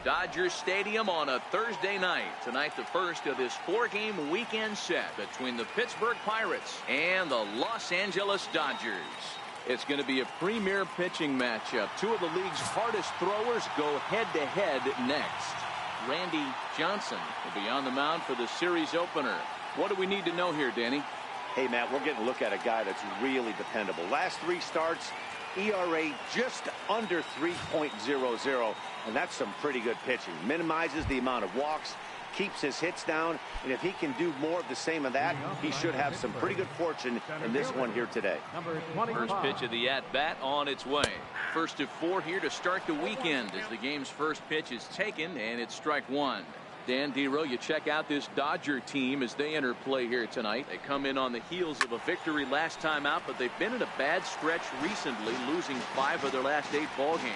Dodger Stadium on a Thursday night. Tonight, the first of this 4-game weekend set between the Pittsburgh Pirates and the Los Angeles Dodgers. It's going to be a premier pitching matchup. Two of the league's hardest throwers go head-to-head next. Randy Johnson will be on the mound for the series opener. What do we need to know here, Danny? Hey, Matt, we're getting a look at a guy that's really dependable. Last 3 starts, ERA just under 3.00, and that's some pretty good pitching. Minimizes the amount of walks, keeps his hits down, and if he can do more of the same of that, he should have some pretty good fortune in this one here today. First pitch of the at-bat on its way. First of 4 here to start the weekend as the game's first pitch is taken, and it's strike 1. Dan Dero, you check out this Dodger team as they enter play here tonight. They come in on the heels of a victory last time out, but they've been in a bad stretch recently, losing 5 of their last 8 ball games.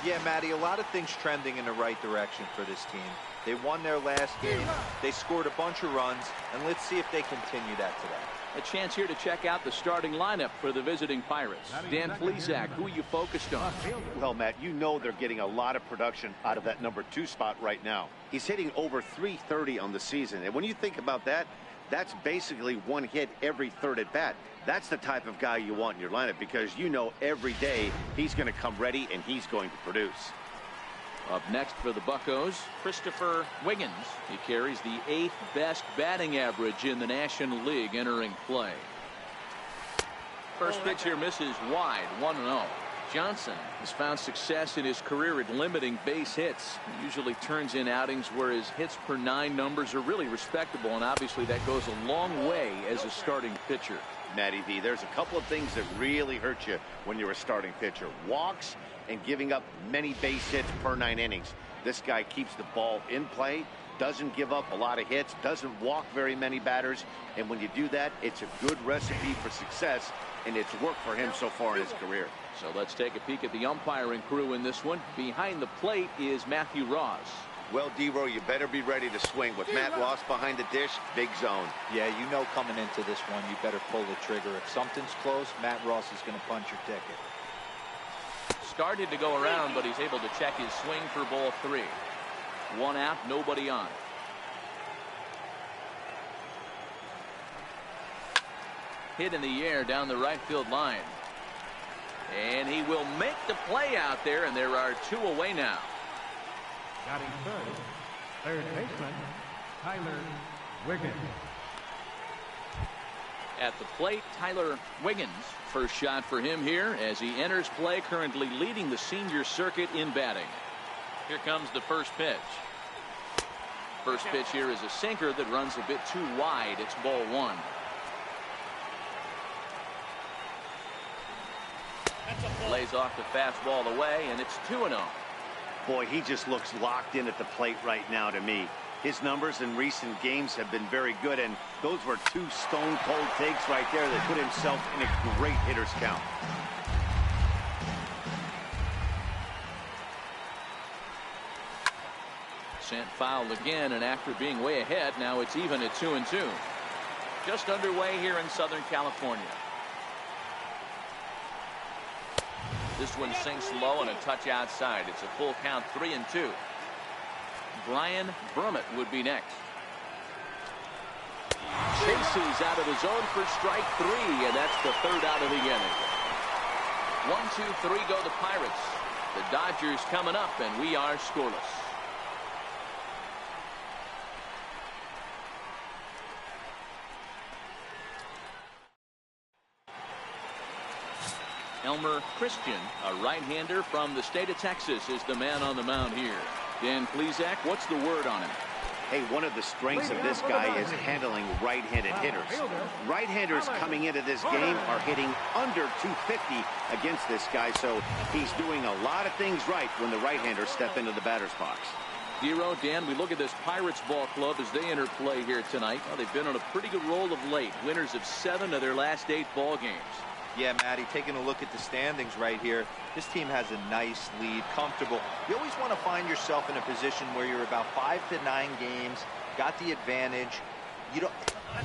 Yeah, Matty, a lot of things trending in the right direction for this team. They won their last game. They scored a bunch of runs, and let's see if they continue that today. A chance here to check out the starting lineup for the visiting Pirates. Dan Plesac, who are you focused on? Well, Matt, you know they're getting a lot of production out of that number 2 spot right now. He's hitting over 330 on the season. And when you think about that, that's basically 1 hit every 3rd at bat. That's the type of guy you want in your lineup because you know every day he's going to come ready and he's going to produce. Up next for the Buccos, Christopher Wiggins. He carries the 8th best batting average in the National League entering play. First pitch here misses wide, 1-0. Johnson has found success in his career at limiting base hits. He usually turns in outings where his hits per 9 numbers are really respectable, and obviously that goes a long way as a starting pitcher. Matty V, there's a couple of things that really hurt you when you're a starting pitcher. Walks and giving up many base hits per 9 innings. This guy keeps the ball in play, doesn't give up a lot of hits, doesn't walk very many batters, and when you do that, it's a good recipe for success, and it's worked for him so far in his career. So let's take a peek at the umpiring crew in this one. Behind the plate is Matthew Ross. Well, Dero, you better be ready to swing. With Matt Ross behind the dish, big zone. Yeah, you know coming into this one, you better pull the trigger. If something's close, Matt Ross is going to punch your ticket. Started to go around, but he's able to check his swing for ball 3. 1 out, nobody on. Hit in the air down the right field line. And he will make the play out there, and there are 2 away now. Batting third baseman, Tyler Wiggins. At the plate, Tyler Wiggins. First shot for him here as he enters play, currently leading the senior circuit in batting. Here comes the first pitch. First pitch here is a sinker that runs a bit too wide. It's ball 1. Lays off the fastball away, and it's 2-0. Boy, he just looks locked in at the plate right now to me. His numbers in recent games have been very good, and those were 2 stone-cold takes right there that put himself in a great hitter's count. Sent foul again, and after being way ahead, now it's even at 2-2. Just underway here in Southern California. This one sinks low and a touch outside. It's a full count, 3-2. Brian Brummett would be next. Chases out of his zone for strike 3, and that's the 3rd out of the inning. 1, 2, 3 go the Pirates. The Dodgers coming up, and we are scoreless. Elmer Christian, a right-hander from the state of Texas, is the man on the mound here. Dan Plesac, what's the word on him? Hey, one of the strengths of this guy is handling right-handed hitters. Right-handers coming into this game are hitting under 250 against this guy, so he's doing a lot of things right when the right-handers step into the batter's box. Dero, Dan, we look at this Pirates ball club as they enter play here tonight. Well, they've been on a pretty good roll of late. Winners of 7 of their last 8 ball games. Yeah, Matty, taking a look at the standings right here, this team has a nice lead, comfortable. You always want to find yourself in a position where you're about 5 to 9 games, got the advantage. You don't,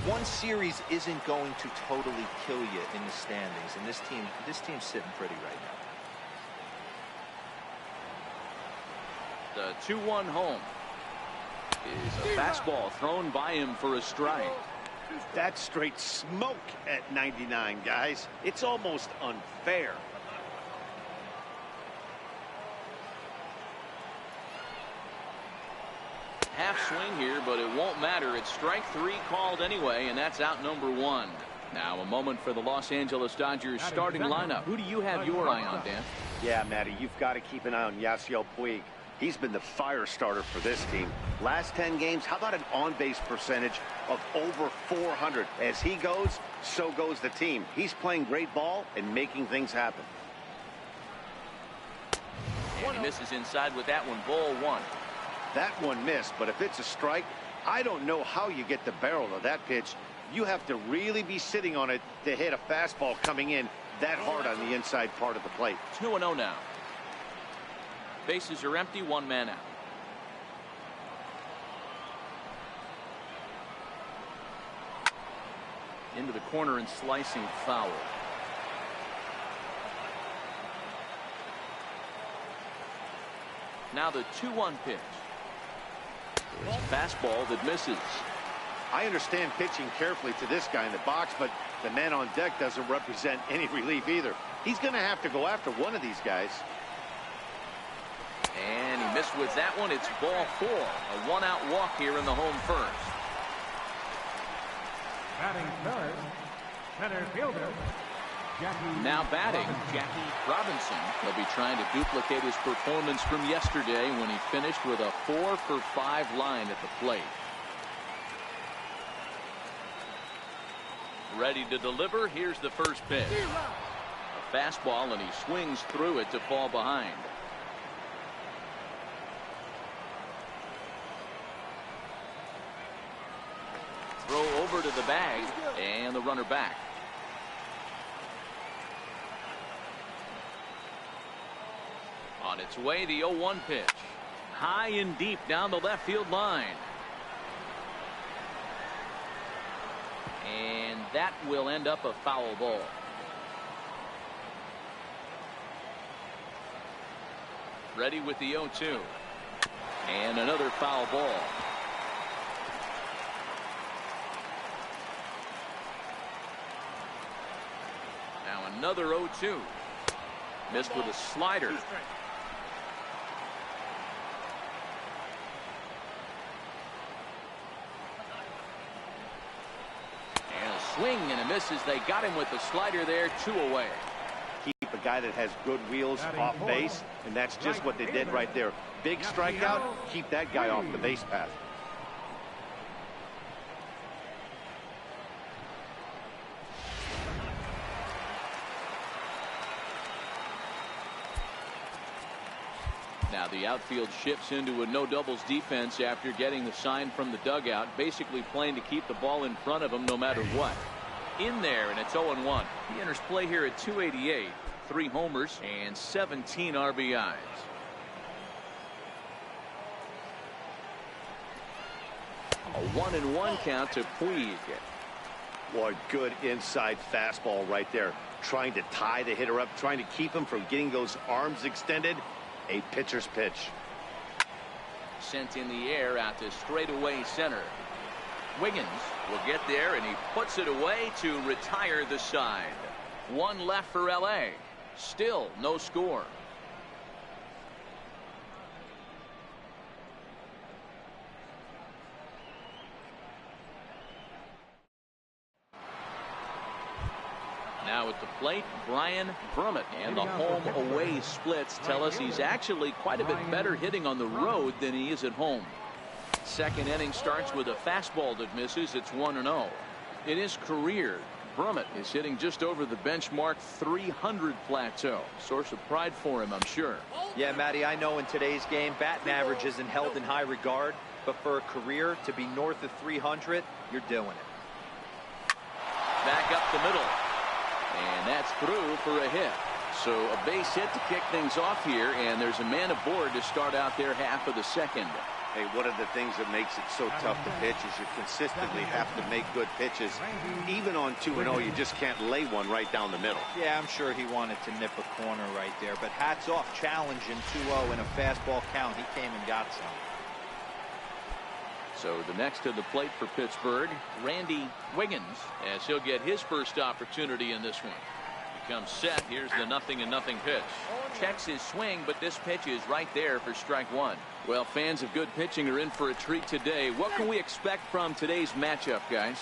one series isn't going to totally kill you in the standings, and this team's sitting pretty right now. The 2-1 home is a fastball thrown by him for a strike. That's straight smoke at 99, guys. It's almost unfair. Half swing here, but it won't matter. It's strike 3 called anyway, and that's out number 1. Now a moment for the Los Angeles Dodgers starting lineup. Who do you have your eye on, Dan? Yeah, Matty, you've got to keep an eye on Yasiel Puig. He's been the fire starter for this team. Last 10 games, how about an on-base percentage of over 400? As he goes, so goes the team. He's playing great ball and making things happen. And he misses inside with that one. Ball 1. That one missed, but if it's a strike, I don't know how you get the barrel of that pitch. You have to really be sitting on it to hit a fastball coming in that hard on the inside part of the plate. 2-0 now. Bases are empty, 1 man out. Into the corner and slicing foul. Now the 2-1 pitch. There's a fastball that misses. I understand pitching carefully to this guy in the box, but the man on deck doesn't represent any relief either. He's going to have to go after one of these guys. And he missed with that one. It's ball 4. A 1-out walk here in the home first. Batting third, center fielder, Jackie. Now batting, Jackie Robinson. He'll be trying to duplicate his performance from yesterday when he finished with a 4-for-5 line at the plate. Ready to deliver. Here's the first pitch. A fastball, and he swings through it to fall behind. Throw over to the bag, and the runner back. On its way, the 0-1 pitch. High and deep down the left field line. And that will end up a foul ball. Ready with the 0-2. And another foul ball. Now another 0-2. Missed with a slider. Swing and a miss as they got him with the slider there. 2 away. Keep a guy that has good wheels off base, and that's just what they did right there. Big strikeout, keep that guy off the base path. Now the outfield shifts into a no doubles defense after getting the sign from the dugout, basically playing to keep the ball in front of him no matter what. In there, and it's 0-1. He enters play here at 288, 3 homers and 17 RBIs. A 1-1 count to Puig. Boy, good inside fastball right there, trying to tie the hitter up, trying to keep him from getting those arms extended. A pitcher's pitch. Sent in the air out to straightaway center. Wiggins will get there, and he puts it away to retire the side. 1 left for LA. Still no score. Now at the plate, Brian Brummett. And the home-away splits tell us he's actually quite a bit better hitting on the road than he is at home. Second inning starts with a fastball that misses. It's 1-0. In his career, Brummett is hitting just over the benchmark 300 plateau. Source of pride for him, I'm sure. Yeah, Matty, I know in today's game, batting average isn't held in high regard, but for a career to be north of 300, you're doing it. Back up the middle. And that's through for a hit. So a base hit to kick things off here, and there's a man aboard to start out their half of the second. Hey, one of the things that makes it so tough to pitch is you consistently have to make good pitches. Even on 2-0, you just can't lay one right down the middle. Yeah, I'm sure he wanted to nip a corner right there, but hats off, challenging 2-0 in a fastball count. He came and got some. So the next to the plate for Pittsburgh, Randy Wiggins, as he'll get his first opportunity in this one. Comes set. Here's the 0-0 pitch. Checks his swing, but this pitch is right there for strike one. Well, fans of good pitching are in for a treat today. What can we expect from today's matchup, guys?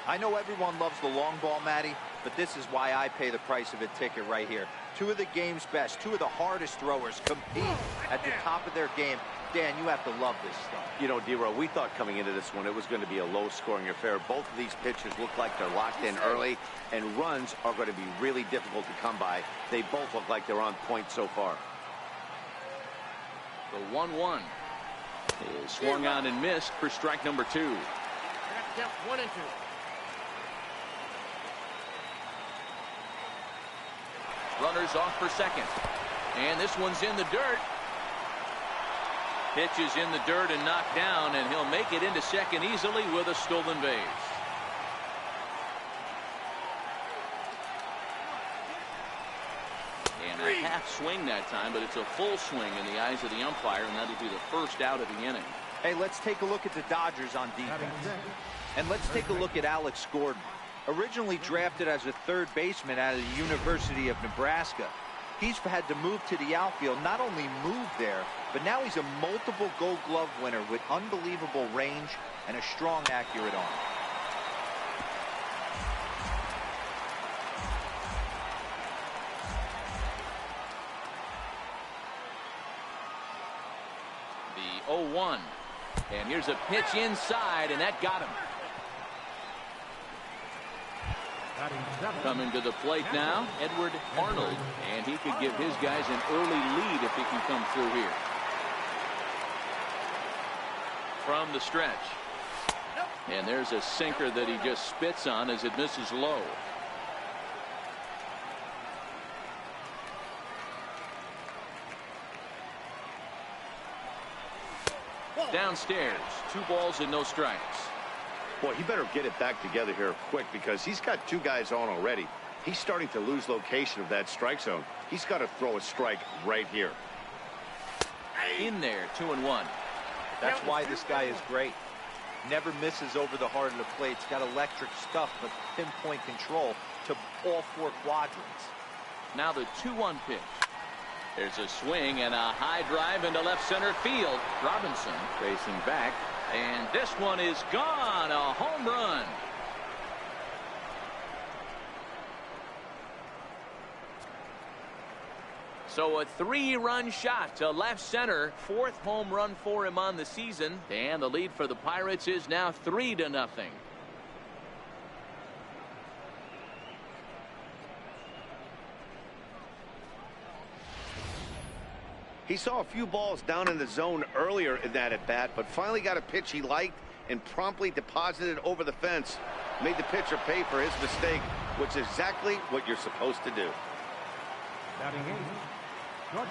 I know everyone loves the long ball, Matty, but this is why I pay the price of a ticket right here. Two of the game's best, two of the hardest throwers compete at the top of their game. Dan, you have to love this stuff. You know, D-Row, we thought coming into this one it was going to be a low-scoring affair. Both of these pitchers look like they're locked in early, and runs are going to be really difficult to come by. They both look like they're on point so far. The 1-1 is swung on and missed for strike number 2. 1 and 2. Runners off for second, and this one's in the dirt. Pitch is in the dirt and knocked down, and he'll make it into second easily with a stolen base. And a half swing that time, but it's a full swing in the eyes of the umpire, and that'll be the first out of the inning. Hey, let's take a look at the Dodgers on defense. And let's take a look at Alex Gordon. Originally drafted as a third baseman out of the University of Nebraska, he's had to move to the outfield. Not only move there, but now he's a multiple Gold Glove winner with unbelievable range and a strong, accurate arm. The 0-1, and here's a pitch inside, and that got him. Coming to the plate now, Edward Arnold, and he could give his guys an early lead if he can come through here. From the stretch, and there's a sinker that he just spits on as it misses low. Downstairs, 2 balls and no strikes. Boy, he better get it back together here quick because he's got 2 guys on already. He's starting to lose location of that strike zone. He's got to throw a strike right here. In there, 2-1. That's why this guy is great. Never misses over the heart of the plate. He's got electric stuff, but pinpoint control to all 4 quadrants. Now the 2-1 pitch. There's a swing and a high drive into left center field. Robinson facing back, and this one is gone. A home run. So a 3-run shot to left center. 4th home run for him on the season, and the lead for the Pirates is now 3-0. He saw a few balls down in the zone earlier in that at bat, but finally got a pitch he liked and promptly deposited over the fence. Made the pitcher pay for his mistake, which is exactly what you're supposed to do.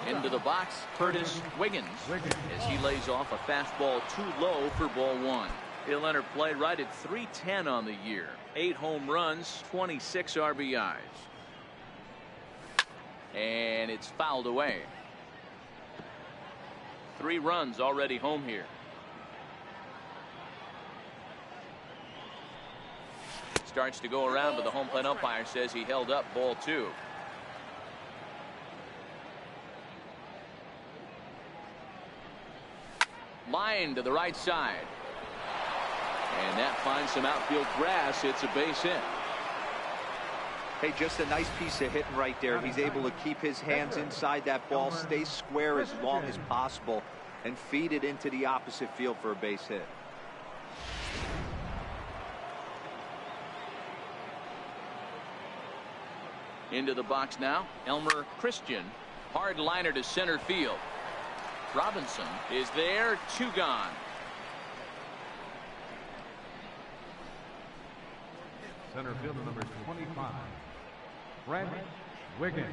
Into the box, Curtis Wiggins, as he lays off a fastball too low for ball 1. He'll enter play right at .310 on the year. 8 home runs, 26 RBIs. And it's fouled away. 3 runs already home here. Starts to go around, but the home plate umpire says he held up ball 2. Line to the right side. And that finds some outfield grass. It's a base hit. Hey, just a nice piece of hitting right there. He's able to keep his hands inside that ball, stay square as long as possible, and feed it into the opposite field for a base hit. Into the box now, Elmer Christian. Hard liner to center field. Robinson is there, 2 gone. Center fielder number 25, Brent Wiggins.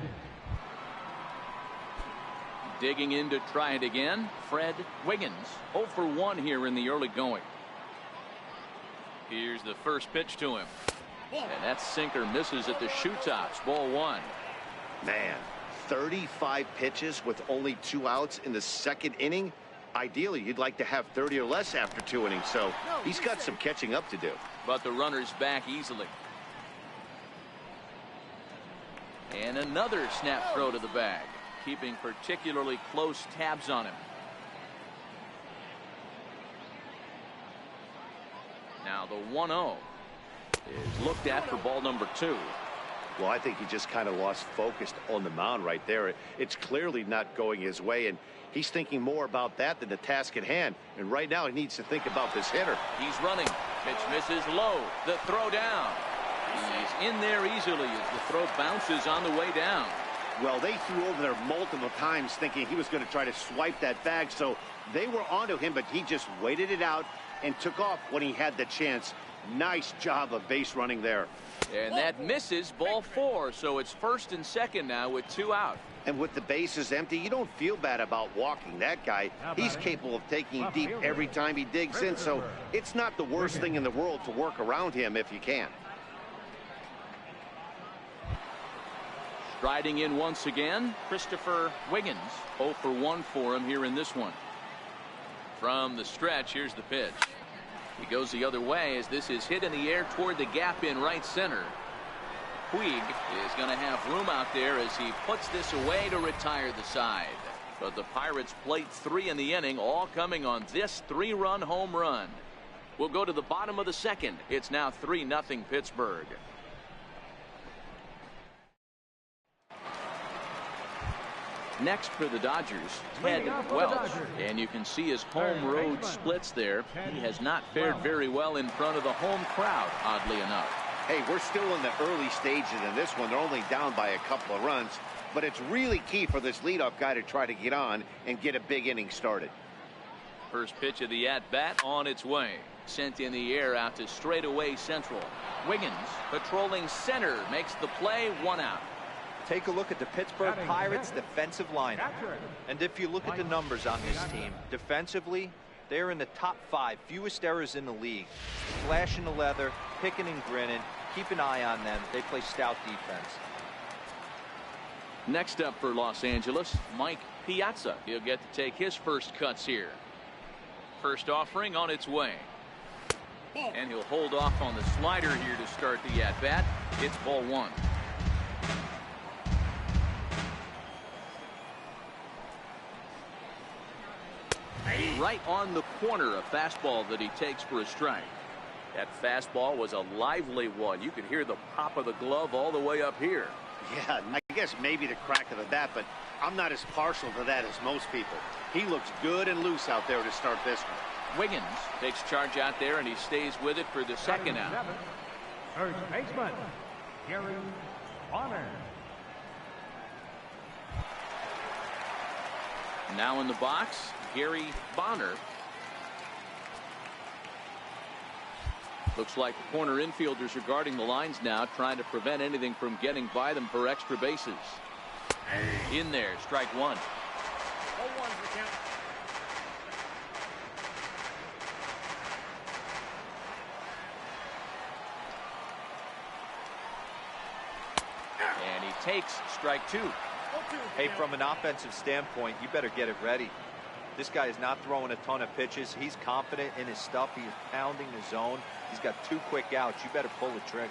Digging in to try it again, Fred Wiggins. 0 for 1 here in the early going. Here's the first pitch to him. And that sinker misses at the shoe tops. Ball 1. Man, 35 pitches with only 2 outs in the second inning. Ideally, you'd like to have 30 or less after 2 innings, so he's got some catching up to do. But the runner's back easily. And another snap throw to the bag, keeping particularly close tabs on him. Now the 1-0 is looked at for ball number 2. Well, I think he just kind of lost focus on the mound right there. It's clearly not going his way, and he's thinking more about that than the task at hand. And right now he needs to think about this hitter. He's running. Pitch misses low. The throw down. He's in there easily as the throw bounces on the way down. Well, they threw over there multiple times thinking he was going to try to swipe that bag, so they were onto him, but he just waited it out and took off when he had the chance. Nice job of base running there. And that misses. Ball 4, so it's first and second now with 2 out. And with the bases empty, you don't feel bad about walking that guy. He's capable of taking deep every time he digs in, so it's not the worst thing in the world to work around him if you can. Striding in once again, Christopher Wiggins. 0 for 1 for him here in this one. From the stretch, here's the pitch. He goes the other way as this is hit in the air toward the gap in right center. Puig is going to have room out there as he puts this away to retire the side. But the Pirates plate 3 in the inning, all coming on this 3-run home run. We'll go to the bottom of the second. It's now 3-0 Pittsburgh. Next for the Dodgers, Ted Welch. And you can see his home road splits there. He has not fared very well in front of the home crowd, oddly enough. Hey, we're still in the early stages in this one. They're only down by a couple of runs, but it's really key for this leadoff guy to try to get on and get a big inning started. First pitch of the at-bat on its way. Sent in the air out to straightaway central. Wiggins patrolling center makes the play. 1 out. Take a look at the Pittsburgh Pirates defensive lineup. And if you look at the numbers on this team, defensively, they're in the top 5 fewest errors in the league. Flashing the leather, picking and grinning. Keep an eye on them. They play stout defense. Next up for Los Angeles, Mike Piazza. He'll get to take his first cuts here. First offering on its way. And he'll hold off on the slider here to start the at-bat. It's ball 1. Right on the corner, a fastball that he takes for a strike. That fastball was a lively one. You could hear the pop of the glove all the way up here. Yeah, I guess maybe the crack of the bat, but I'm not as partial to that as most people. He looks good and loose out there to start this one. Wiggins takes charge out there, and he stays with it for the second out. First baseman, Gary Bonner. Now in the box, Gary Bonner. Looks like the corner infielders are guarding the lines now, trying to prevent anything from getting by them for extra bases. In there, strike 1. 0-1 for count. And he takes strike 2. Hey, from an offensive standpoint, you better get it ready. This guy is not throwing a ton of pitches. He's confident in his stuff. He's pounding the zone. He's got 2 quick outs. You better pull the trigger.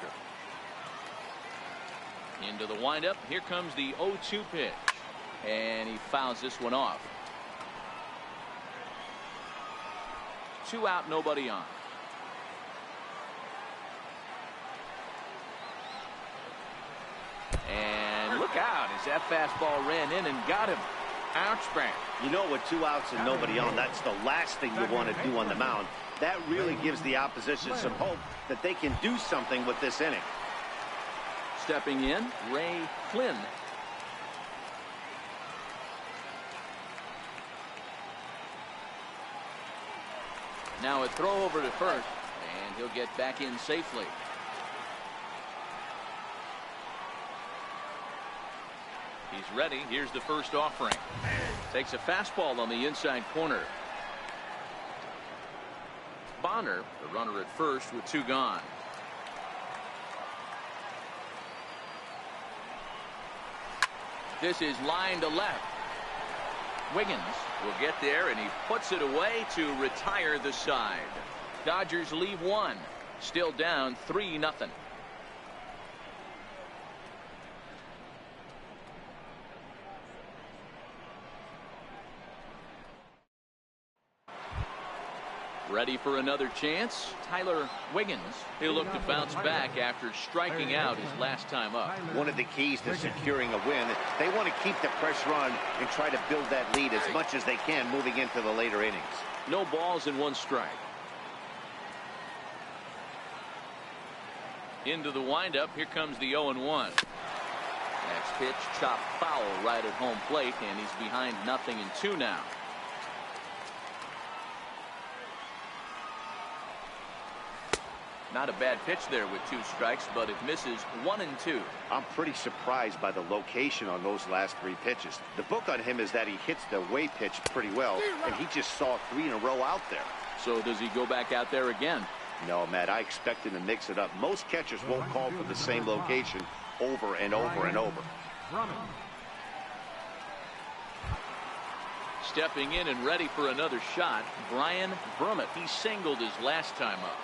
Into the windup. Here comes the 0-2 pitch. And he fouls this one off. 2 out, nobody on. And look out as that fastball ran in and got him. Ouch, bang. You know, with 2 outs and nobody on, that's the last thing you want to do on the mound. That really gives the opposition some hope that they can do something with this inning. Stepping in, Ray Flynn. Now a throw over to first, and he'll get back in safely. He's ready. Here's the first offering. Takes a fastball on the inside corner. Bonner, the runner at first with 2 gone. This is line to left. Wiggins will get there, and he puts it away to retire the side. Dodgers leave 1. Still down 3-0. Ready for another chance. Tyler Wiggins. He'll look to bounce back after striking out his last time up. One of the keys to securing a win, they want to keep the pressure on and try to build that lead as much as they can moving into the later innings. No balls and 1 strike. Into the windup. Here comes the 0-1. Next pitch, chopped foul right at home plate, and he's behind 0-2 now. Not a bad pitch there with 2 strikes, but it misses 1-2. I'm pretty surprised by the location on those last 3 pitches. The book on him is that he hits the away pitch pretty well, and he just saw 3 in a row out there. So does he go back out there again? No, Matt, I expect him to mix it up. Most catchers won't call for the same location over and over and over. Stepping in and ready for another shot, Brian Brummett. He singled his last time up.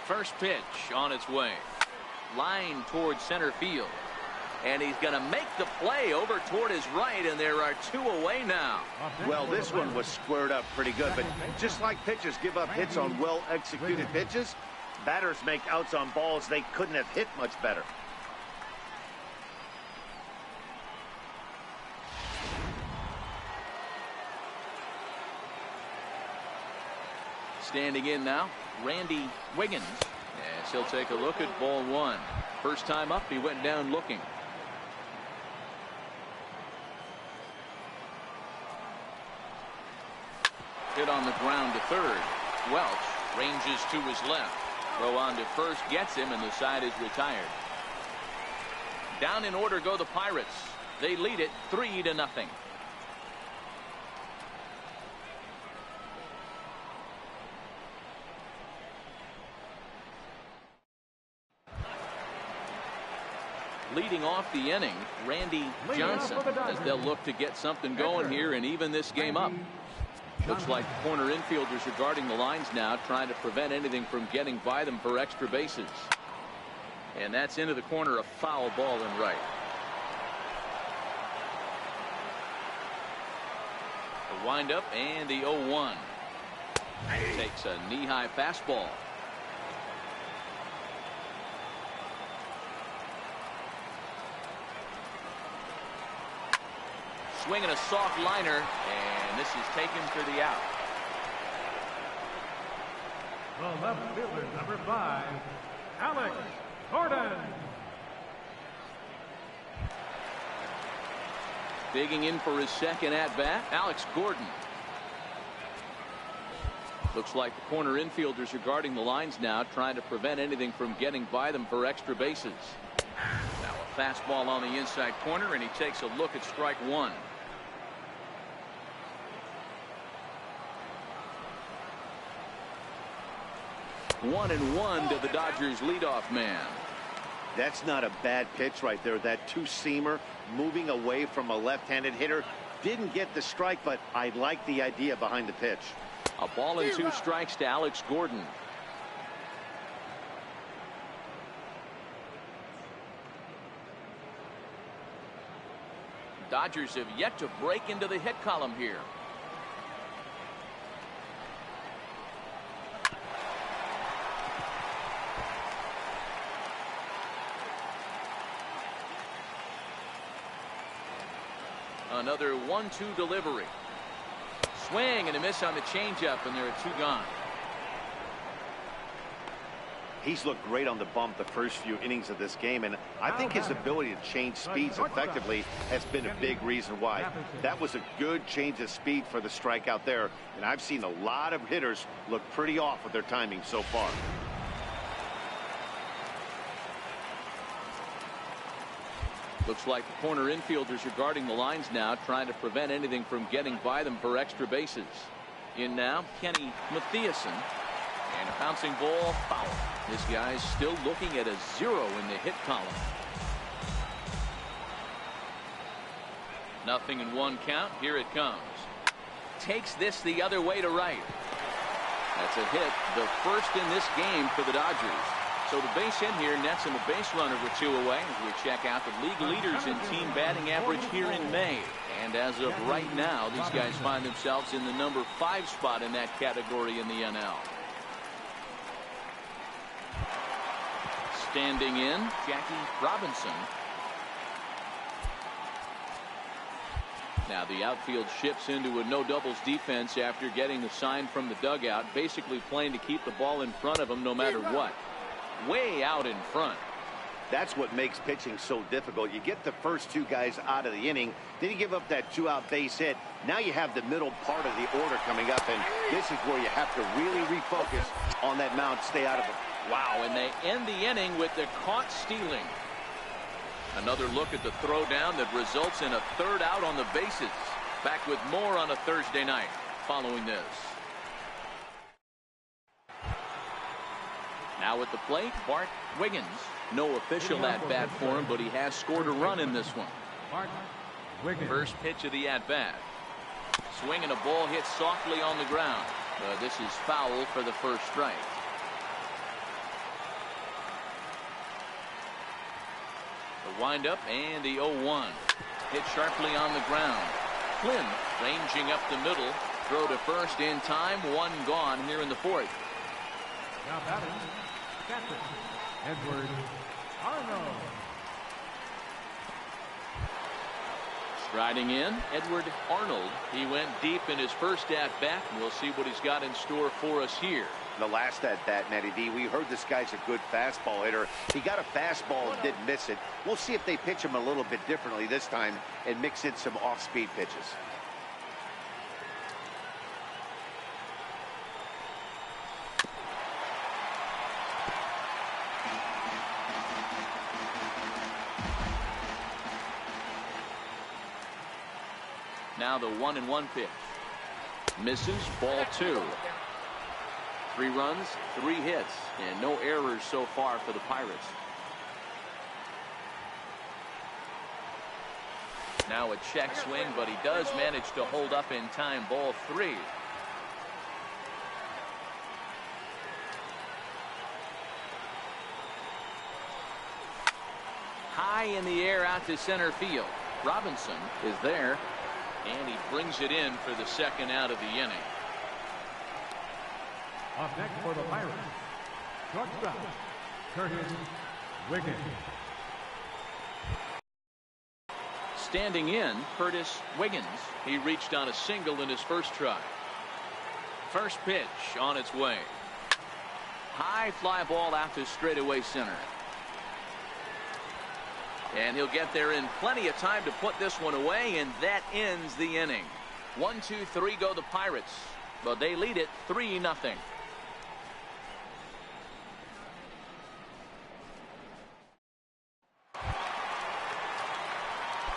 First pitch on its way. Line towards center field. And he's going to make the play over toward his right, and there are 2 away now. Well, this one was squared up pretty good, but just like pitchers give up hits on well-executed pitches, batters make outs on balls they couldn't have hit much better. Standing in now, Randy Wiggins, as he'll take a look at ball 1. First time up, he went down looking. Hit on the ground to third. Welch ranges to his left. Throw on to first gets him, and the side is retired. Down in order go the Pirates. They lead it 3-0. Leading off the inning, Randy Johnson, as they'll look to get something going here and even this game up. Looks like the corner infielders are guarding the lines now, trying to prevent anything from getting by them for extra bases. And that's into the corner, a foul ball in right. The windup and the 0-1. Takes a knee-high fastball. Swinging a soft liner, and this is taken for the out. The left fielder, number 5, Alex Gordon. Digging in for his second at-bat, Alex Gordon. Looks like the corner infielders are guarding the lines now, trying to prevent anything from getting by them for extra bases. Now a fastball on the inside corner, and he takes a look at strike 1. 1-1 to the Dodgers leadoff man. That's not a bad pitch right there. That 2-seamer moving away from a left-handed hitter. Didn't get the strike, but I like the idea behind the pitch. A ball and 2 strikes to Alex Gordon. Dodgers have yet to break into the hit column here. Another 1-2 delivery. Swing and a miss on the changeup, and there are 2 gone. He's looked great on the bump the first few innings of this game, and I think his ability to change speeds effectively has been a big reason why. That was a good change of speed for the strikeout there, and I've seen a lot of hitters look pretty off with their timing so far. Looks like the corner infielders are guarding the lines now, trying to prevent anything from getting by them for extra bases. In now, Kenny Matthiasen. And a bouncing ball foul. This guy's still looking at a 0 in the hit column. Nothing in 1 count. Here it comes. Takes this the other way to right. That's a hit, the first in this game for the Dodgers. So the base hit here nets him a base runner with 2 away as we check out the league leaders in team batting average here in May. And as of right now, these guys find themselves in the number 5 spot in that category in the NL. Standing in, Jackie Robinson. Now the outfield shifts into a no doubles defense after getting the sign from the dugout, basically playing to keep the ball in front of him no matter what. Way out in front. That's what makes pitching so difficult. You get the first 2 guys out of the inning, then you give up that 2-out base hit. Now you have the middle part of the order coming up, and this is where you have to really refocus on that mound, stay out of it. Wow, and they end the inning with the caught stealing. Another look at the throwdown that results in a 3rd out on the bases. Back with more on a Thursday night following this. Now at the plate, Bart Wiggins. No official at-bat for him, but he has scored a run in this one. First pitch of the at-bat. Swing and a ball hit softly on the ground. This is foul for the first strike. The windup and the 0-1. Hit sharply on the ground. Flynn ranging up the middle. Throw to first in time. 1 gone here in the 4th. Now batting, catcher, Edward Arnold. Striding in, Edward Arnold. He went deep in his first at-bat. We'll see what he's got in store for us here. The last at-bat, Matty D, we heard this guy's a good fastball hitter. He got a fastball and didn't miss it. We'll see if they pitch him a little bit differently this time and mix in some off-speed pitches. Now the 1-1 pitch. Misses, ball 2. 3 runs, 3 hits, and no errors so far for the Pirates. Now a check swing, but he does manage to hold up in time. Ball 3. High in the air out to center field. Robinson is there, and he brings it in for the 2nd out of the inning. Up next for the Pirates, shortstop, Curtis Wiggins. Standing in, Curtis Wiggins. He reached on a single in his first try. First pitch on its way. High fly ball out to straightaway center. And he'll get there in plenty of time to put this one away, and that ends the inning. 1, 2, 3 go the Pirates, but they lead it 3-0.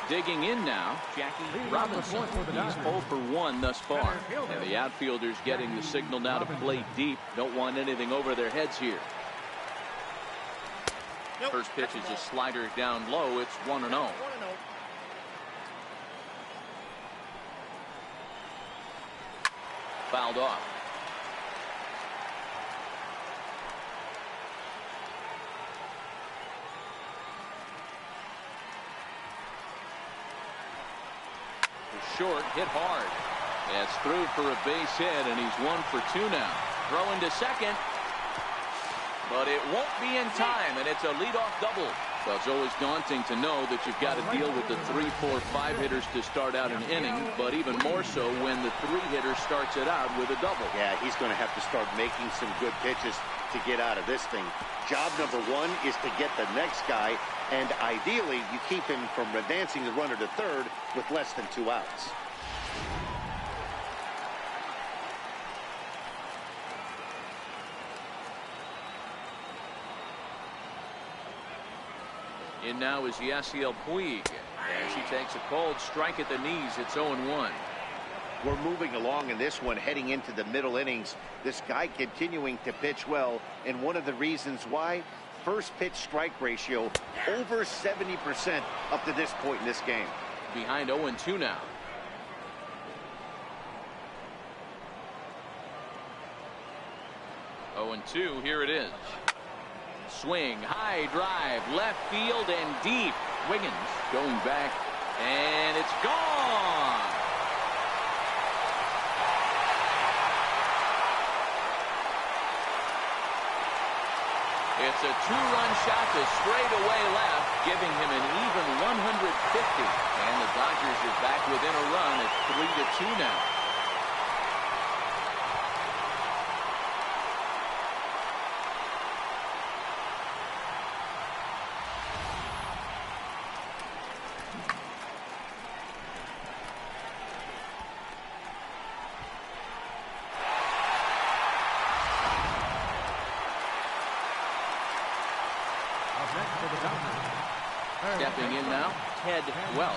Digging in now, Jackie Robinson. He's 0 for 1 thus far. And the outfielders getting the signal now to play deep. Don't want anything over their heads here. First pitch is a slider down low. It's 1-0. Fouled off. Short, hit hard. That's through for a base hit, and he's 1 for 2 now. Throwing to second, but it won't be in time, and it's a leadoff double. Well, it's always daunting to know that you've got to deal with the 3, 4, 5 hitters to start out an inning, but even more so when the 3 hitter starts it out with a double. Yeah, he's going to have to start making some good pitches to get out of this thing. Job number 1 is to get the next guy, and ideally you keep him from advancing the runner to third with less than 2 outs. In now is Yasiel Puig as he takes a cold strike at the knees. It's 0-1. We're moving along in this one, heading into the middle innings. This guy continuing to pitch well, and one of the reasons why, first pitch strike ratio over 70% up to this point in this game. Behind 0-2 now. Oh, and 2, here it is. Swing, high drive, left field and deep. Wiggins going back, and it's gone. It's a two-run shot to straightaway left, giving him an even 150. And the Dodgers are back within a run at 3-2 now. Stepping in now, Ted Welch.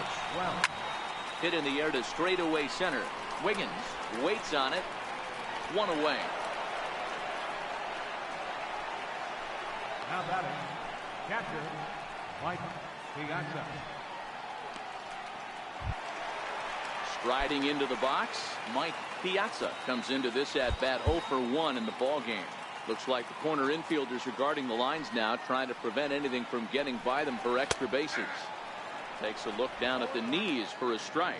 Hit in the air to straightaway center. Wiggins waits on it. One away. Now batting, catcher, Mike Piazza. Striding into the box, Mike Piazza comes into this at bat 0 for 1 in the ball game. Looks like the corner infielders are guarding the lines now, trying to prevent anything from getting by them for extra bases. Takes a look down at the knees for a strike.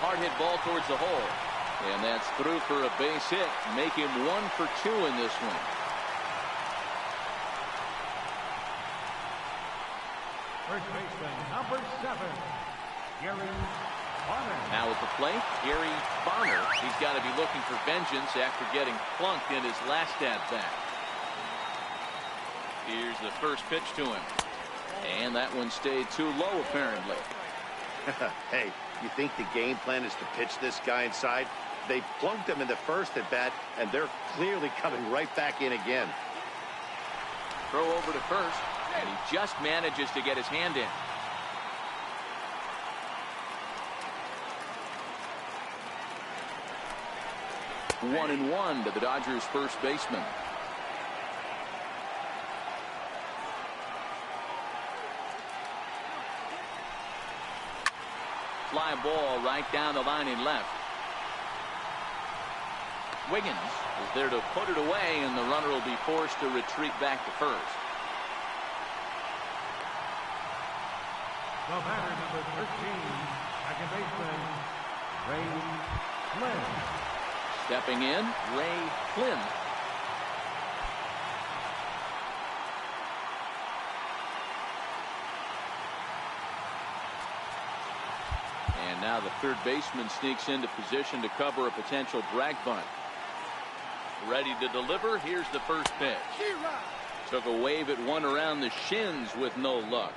Hard hit ball towards the hole. And that's through for a base hit. Make him 1 for 2 in this one. First baseman, number 7. Gary Bonner. Now at the plate, Gary Bonner. He's got to be looking for vengeance after getting plunked in his last at bat. Here's the first pitch to him. And that one stayed too low, apparently. Hey, you think the game plan is to pitch this guy inside? They plunked him in the first at bat, and they're clearly coming right back in again. Throw over to first, and he just manages to get his hand in. 1-1 to the Dodgers first baseman. Fly ball right down the line in left. Wiggins is there to put it away, and the runner will be forced to retreat back to first. The batter, number 13, second baseman, Ray Flynn. Stepping in, Ray Flynn. And now the third baseman sneaks into position to cover a potential drag bunt. Ready to deliver. Here's the first pitch. Took a wave at one around the shins with no luck.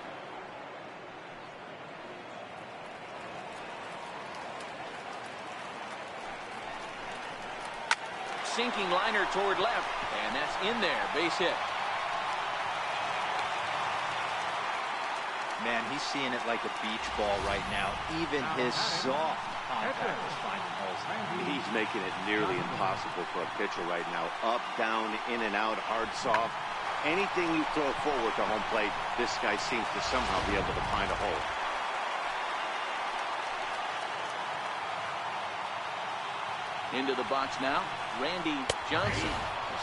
Sinking liner toward left, and that's in there. Base hit. Man, he's seeing it like a beach ball right now. Even his soft contact is finding holes. He's making it nearly impossible for a pitcher right now. Up, down, in and out, hard, soft. Anything you throw forward to home plate, this guy seems to somehow be able to find a hole. Into the box now, Randy Johnson.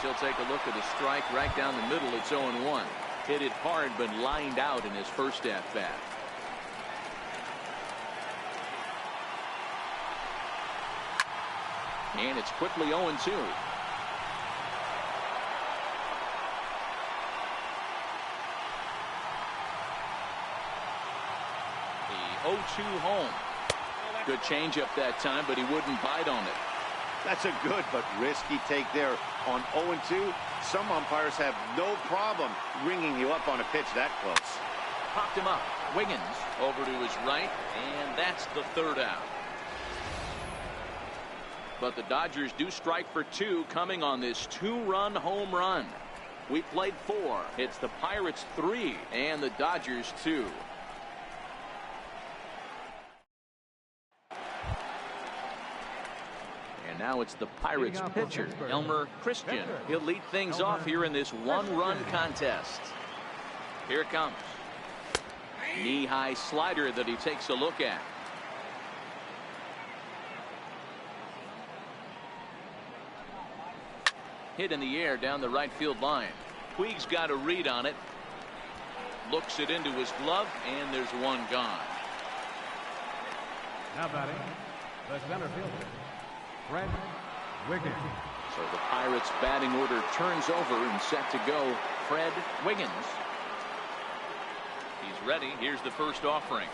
He'll take a look at a strike right down the middle. It's 0-1. Hit it hard, but lined out in his first at bat. And it's quickly 0-2. The 0-2 home. Good changeup that time, but he wouldn't bite on it. That's a good but risky take there. On 0-2, some umpires have no problem ringing you up on a pitch that close. Popped him up. Wiggins over to his right, and that's the third out. But the Dodgers do strike for 2 coming on this 2-run home run. We played 4. It's the Pirates 3 and the Dodgers 2. And now it's the Pirates pitcher, Elmer Christian. He'll lead things off here in this 1-run contest. Here it comes. Knee-high slider that he takes a look at. Hit in the air down the right field line. Puig's got a read on it. Looks it into his glove, and there's one gone. Now batting, the center fielder, Fred Wiggins. So the Pirates batting order turns over and set to go. Fred Wiggins. He's ready. Here's the first offering.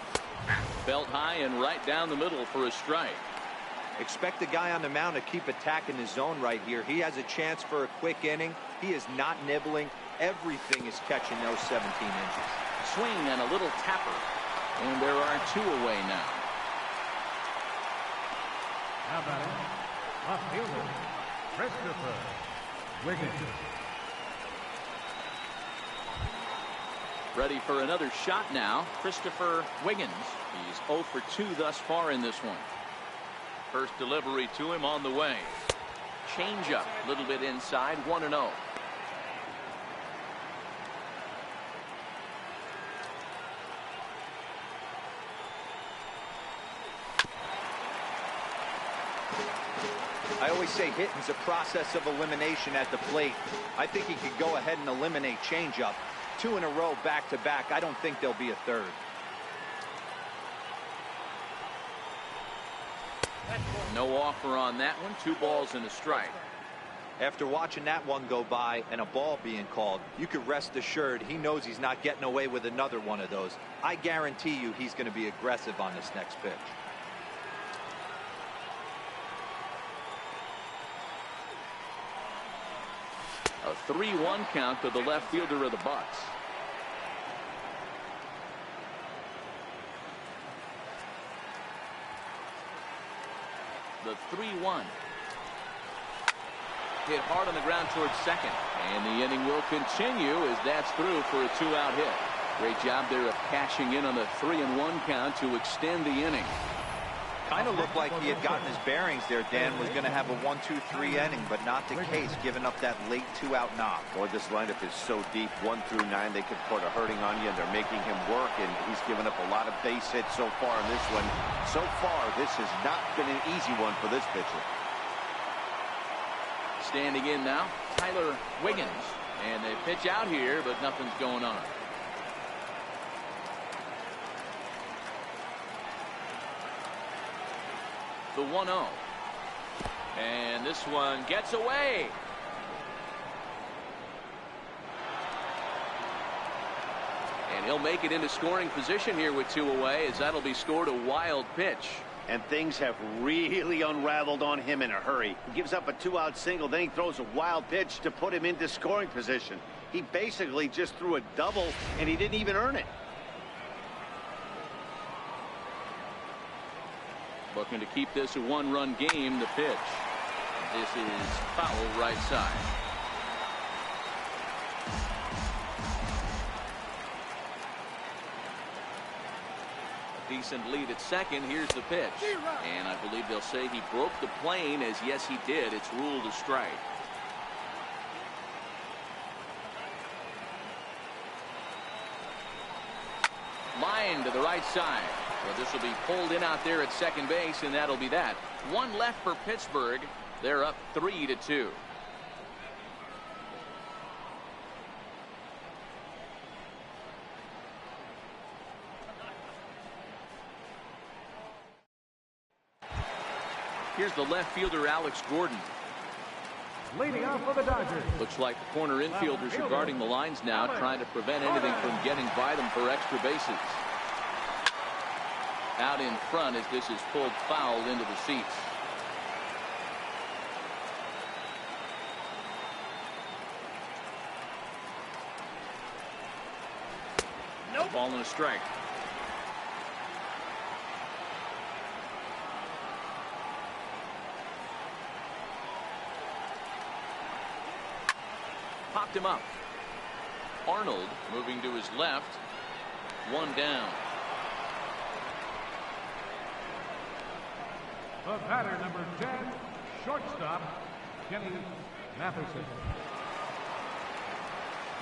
Belt high and right down the middle for a strike. Expect the guy on the mound to keep attacking his zone right here. He has a chance for a quick inning. He is not nibbling. Everything is catching those 17 inches. Swing and a little tapper. And there are 2 away now. Now batting, left fielder, Christopher Wiggins. Ready for another shot now. Christopher Wiggins. He's 0 for 2 thus far in this one. First delivery to him on the way. Changeup, a little bit inside, 1-0. I always say hitting's a process of elimination at the plate. I think he could go ahead and eliminate changeup. 2 in a row back to back. I don't think there'll be a third. No offer on that one. 2 balls and a strike. After watching that one go by and a ball being called, you could rest assured he knows he's not getting away with another one of those. I guarantee you he's going to be aggressive on this next pitch. A 3-1 count to the left fielder of the Bucks. The 3-1. Hit hard on the ground towards second. And the inning will continue as that's through for a 2-out hit. Great job there of cashing in on the 3-1 count to extend the inning. Kind of looked like he had gotten his bearings there. Dan was going to have a 1-2-3 inning, but not the case, giving up that late 2-out knock. Boy, this lineup is so deep, 1 through 9. They could put a hurting on you, and they're making him work, and he's given up a lot of base hits so far in this one. So far, this has not been an easy one for this pitcher. Standing in now, Tyler Wiggins. And they pitch out here, but nothing's going on. The 1-0. And this one gets away. And he'll make it into scoring position here with 2 away, as that'll be scored a wild pitch. And things have really unraveled on him in a hurry. He gives up a 2-out single, then he throws a wild pitch to put him into scoring position. He basically just threw a double, and he didn't even earn it. Looking to keep this a 1-run game. The pitch. This is foul right side. A decent lead at second. Here's the pitch. And I believe they'll say he broke the plane, as yes he did. It's ruled a strike. Line to the right side. So this will be pulled in out there at second base, and that'll be that. 1 left for Pittsburgh. They're up 3-2. Here's the left fielder, Alex Gordon. Leading off for the Dodgers. Looks like the corner infielders are guarding the lines now, trying to prevent anything from getting by them for extra bases. Out in front as this is pulled foul into the seats. Nope. Ball and a strike. popped him up. Arnold moving to his left. One down. The batter, number 10, shortstop, Kenny Matheson.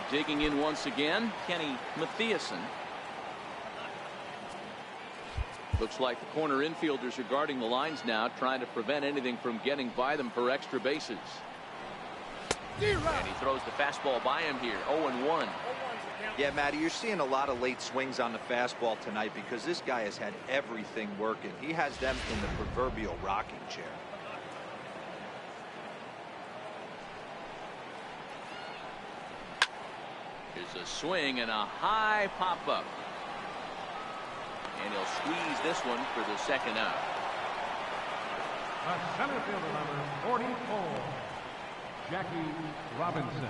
Digging in once again, Kenny Matheson. Looks like the corner infielders are guarding the lines now, trying to prevent anything from getting by them for extra bases. And he throws the fastball by him here. 0-1. Yeah, Matty, you're seeing a lot of late swings on the fastball tonight because this guy has had everything working. He has them in the proverbial rocking chair. Here's a swing and a high pop-up. And he'll squeeze this one for the second out. The center fielder, number 44, Jackie Robinson.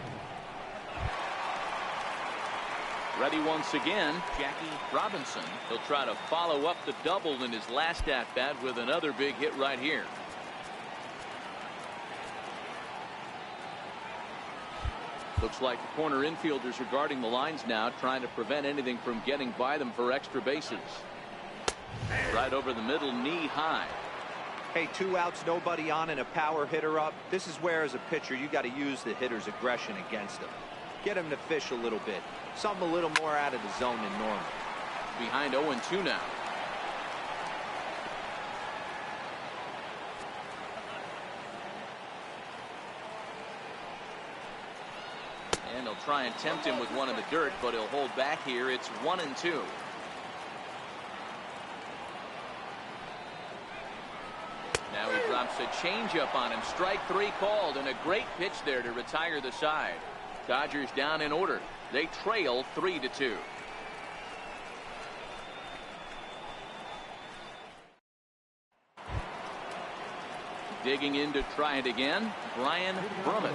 Ready once again, Jackie Robinson. He'll try to follow up the double in his last at-bat with another big hit right here. Looks like the corner infielders are guarding the lines now, trying to prevent anything from getting by them for extra bases. Right over the middle, knee high. Hey, 2 outs, nobody on, and a power hitter up. This is where, as a pitcher, you got to use the hitter's aggression against him. Get him to fish a little bit. Something a little more out of the zone than normal. Behind 0-2 now. And he'll try and tempt him with one in the dirt, but he'll hold back here. It's 1-2. Now he drops a changeup on him. Strike 3 called, and a great pitch there to retire the side. Dodgers down in order. They trail 3-2. Digging in to try it again, Brian Brummett.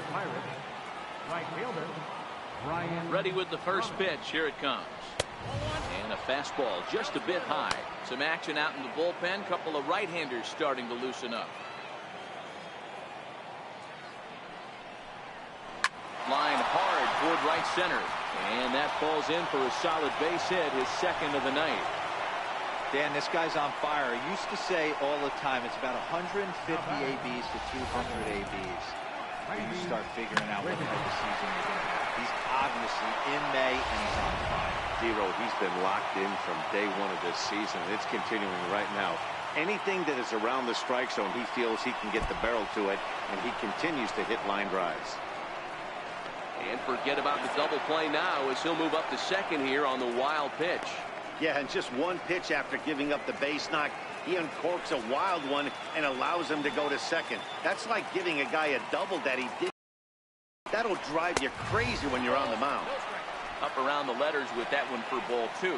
Right fielder, Brian. Ready with the first pitch. Here it comes. And a fastball just a bit high. Some action out in the bullpen. Couple of right-handers starting to loosen up. Line hard toward right center. And that falls in for a solid base hit, his second of the night. Dan, this guy's on fire. I used to say all the time it's about 150 ABs to 200 ABs. You start figuring out what type of season you're going to have. He's obviously in May, and he's on fire. Zero, he's been locked in from day one of this season. It's continuing right now. Anything that is around the strike zone, he feels he can get the barrel to it, and he continues to hit line drives. And forget about the double play now as he'll move up to second here on the wild pitch. Yeah, and just one pitch after giving up the base knock, he uncorks a wild one and allows him to go to second. That's like giving a guy a double that he did. That'll drive you crazy when you're on the mound. Up around the letters with that one for ball 2.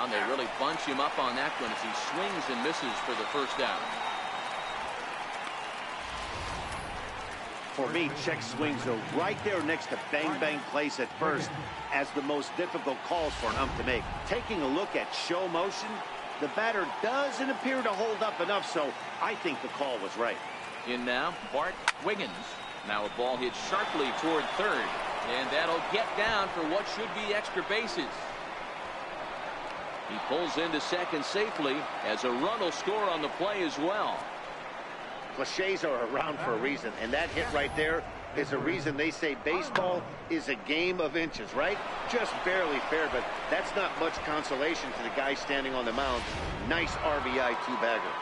They really bunch him up on that one as he swings and misses for the first out. For me, check swings are right there next to bang place at first as the most difficult calls for an ump to make. Taking a look at show motion, the batter doesn't appear to hold up enough, so I think the call was right. In now, Bart Wiggins. Now a ball hit sharply toward third, and that'll get down for what should be extra bases. He pulls into second safely as a run will score on the play as well. Cliches are around for a reason, and that hit right there is a reason they say baseball is a game of inches, right? Just barely fair, but that's not much consolation to the guy standing on the mound. Nice RBI two-bagger.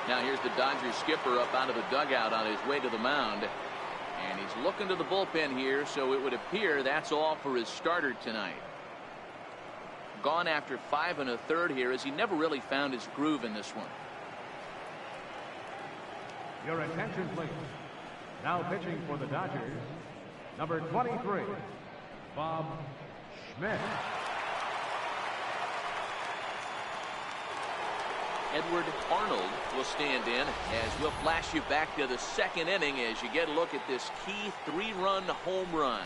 Now here's the Dodgers skipper up out of the dugout on his way to the mound. And he's looking to the bullpen here, so it would appear that's all for his starter tonight. Gone after 5 1/3 here as he never really found his groove in this one. Your attention, please. Now pitching for the Dodgers, number 23, Bob Smith. Edward Arnold will stand in as we'll flash you back to the second inning as you get a look at this key 3-run home run.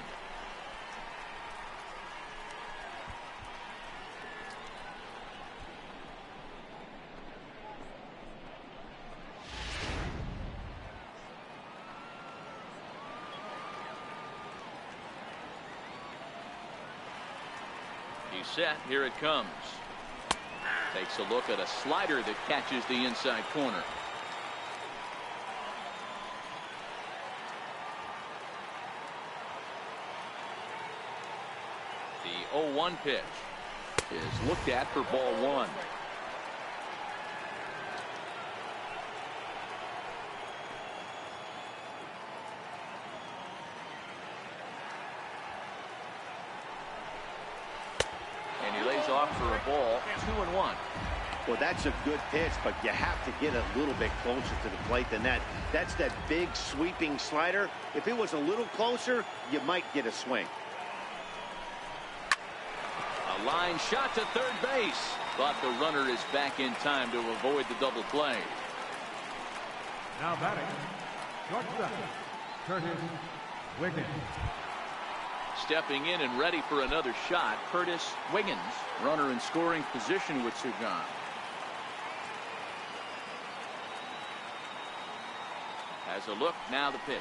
He's set. Here it comes. Takes a look at a slider that catches the inside corner. The 0-1 pitch is looked at for ball one. And he lays off for a ball. 2-1. Well, that's a good pitch, but you have to get a little bit closer to the plate than that. That's that big sweeping slider. If it was a little closer, you might get a swing. A line shot to third base, but the runner is back in time to avoid the double play. Now batting, shortstop, Curtis Wiggins. Stepping in and ready for another shot, Curtis Wiggins. Runner in scoring position with two gone. Has a look, now the pitch.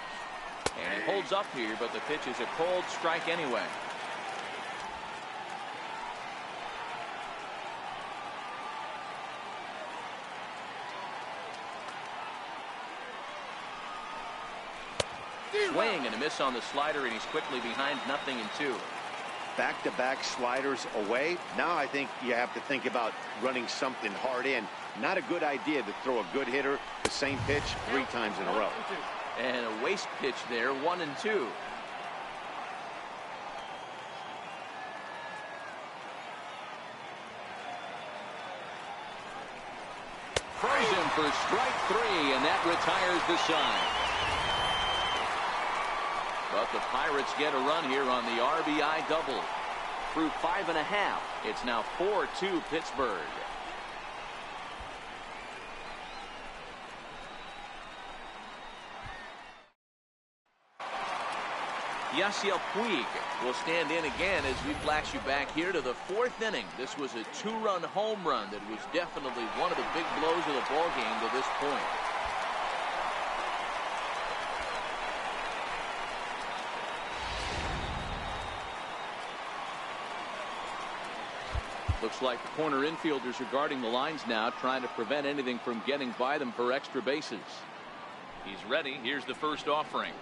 And he holds up here, but the pitch is a cold strike anyway. Swing and a miss on the slider, and he's quickly behind 0-2. Back-to-back sliders away. Now I think you have to think about running something hard in. Not a good idea to throw a good hitter the same pitch 3 times in a row. And a waste pitch there, 1-2. Throws him for strike 3, and that retires the side. But the Pirates get a run here on the RBI double. Through 5.5, it's now 4-2 Pittsburgh. Yasiel Puig will stand in again as we flash you back here to the 4th inning. This was a 2-run home run that was definitely one of the big blows of the ball game to this point. Looks like the corner infielders are guarding the lines now, trying to prevent anything from getting by them for extra bases. He's ready. Here's the first offering.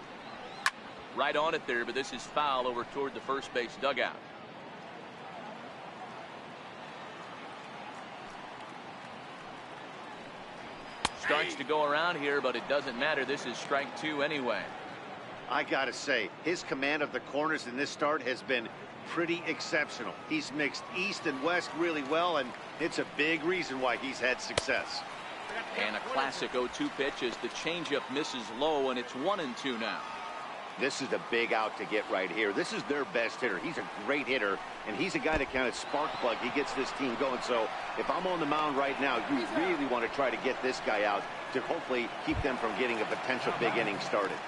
Right on it there, but this is foul over toward the first base dugout. Starts to go around here, but it doesn't matter. This is strike 2 anyway. I gotta say, his command of the corners in this start has been pretty exceptional. He's mixed east and west really well, and it's a big reason why he's had success. And a classic 0-2 pitch as the changeup misses low, and it's 1-2 now. This is a big out to get right here. This is their best hitter. He's a great hitter, and he's a guy that kind of spark plug. He gets this team going. So if I'm on the mound right now, you really want to try to get this guy out to hopefully keep them from getting a potential big inning started.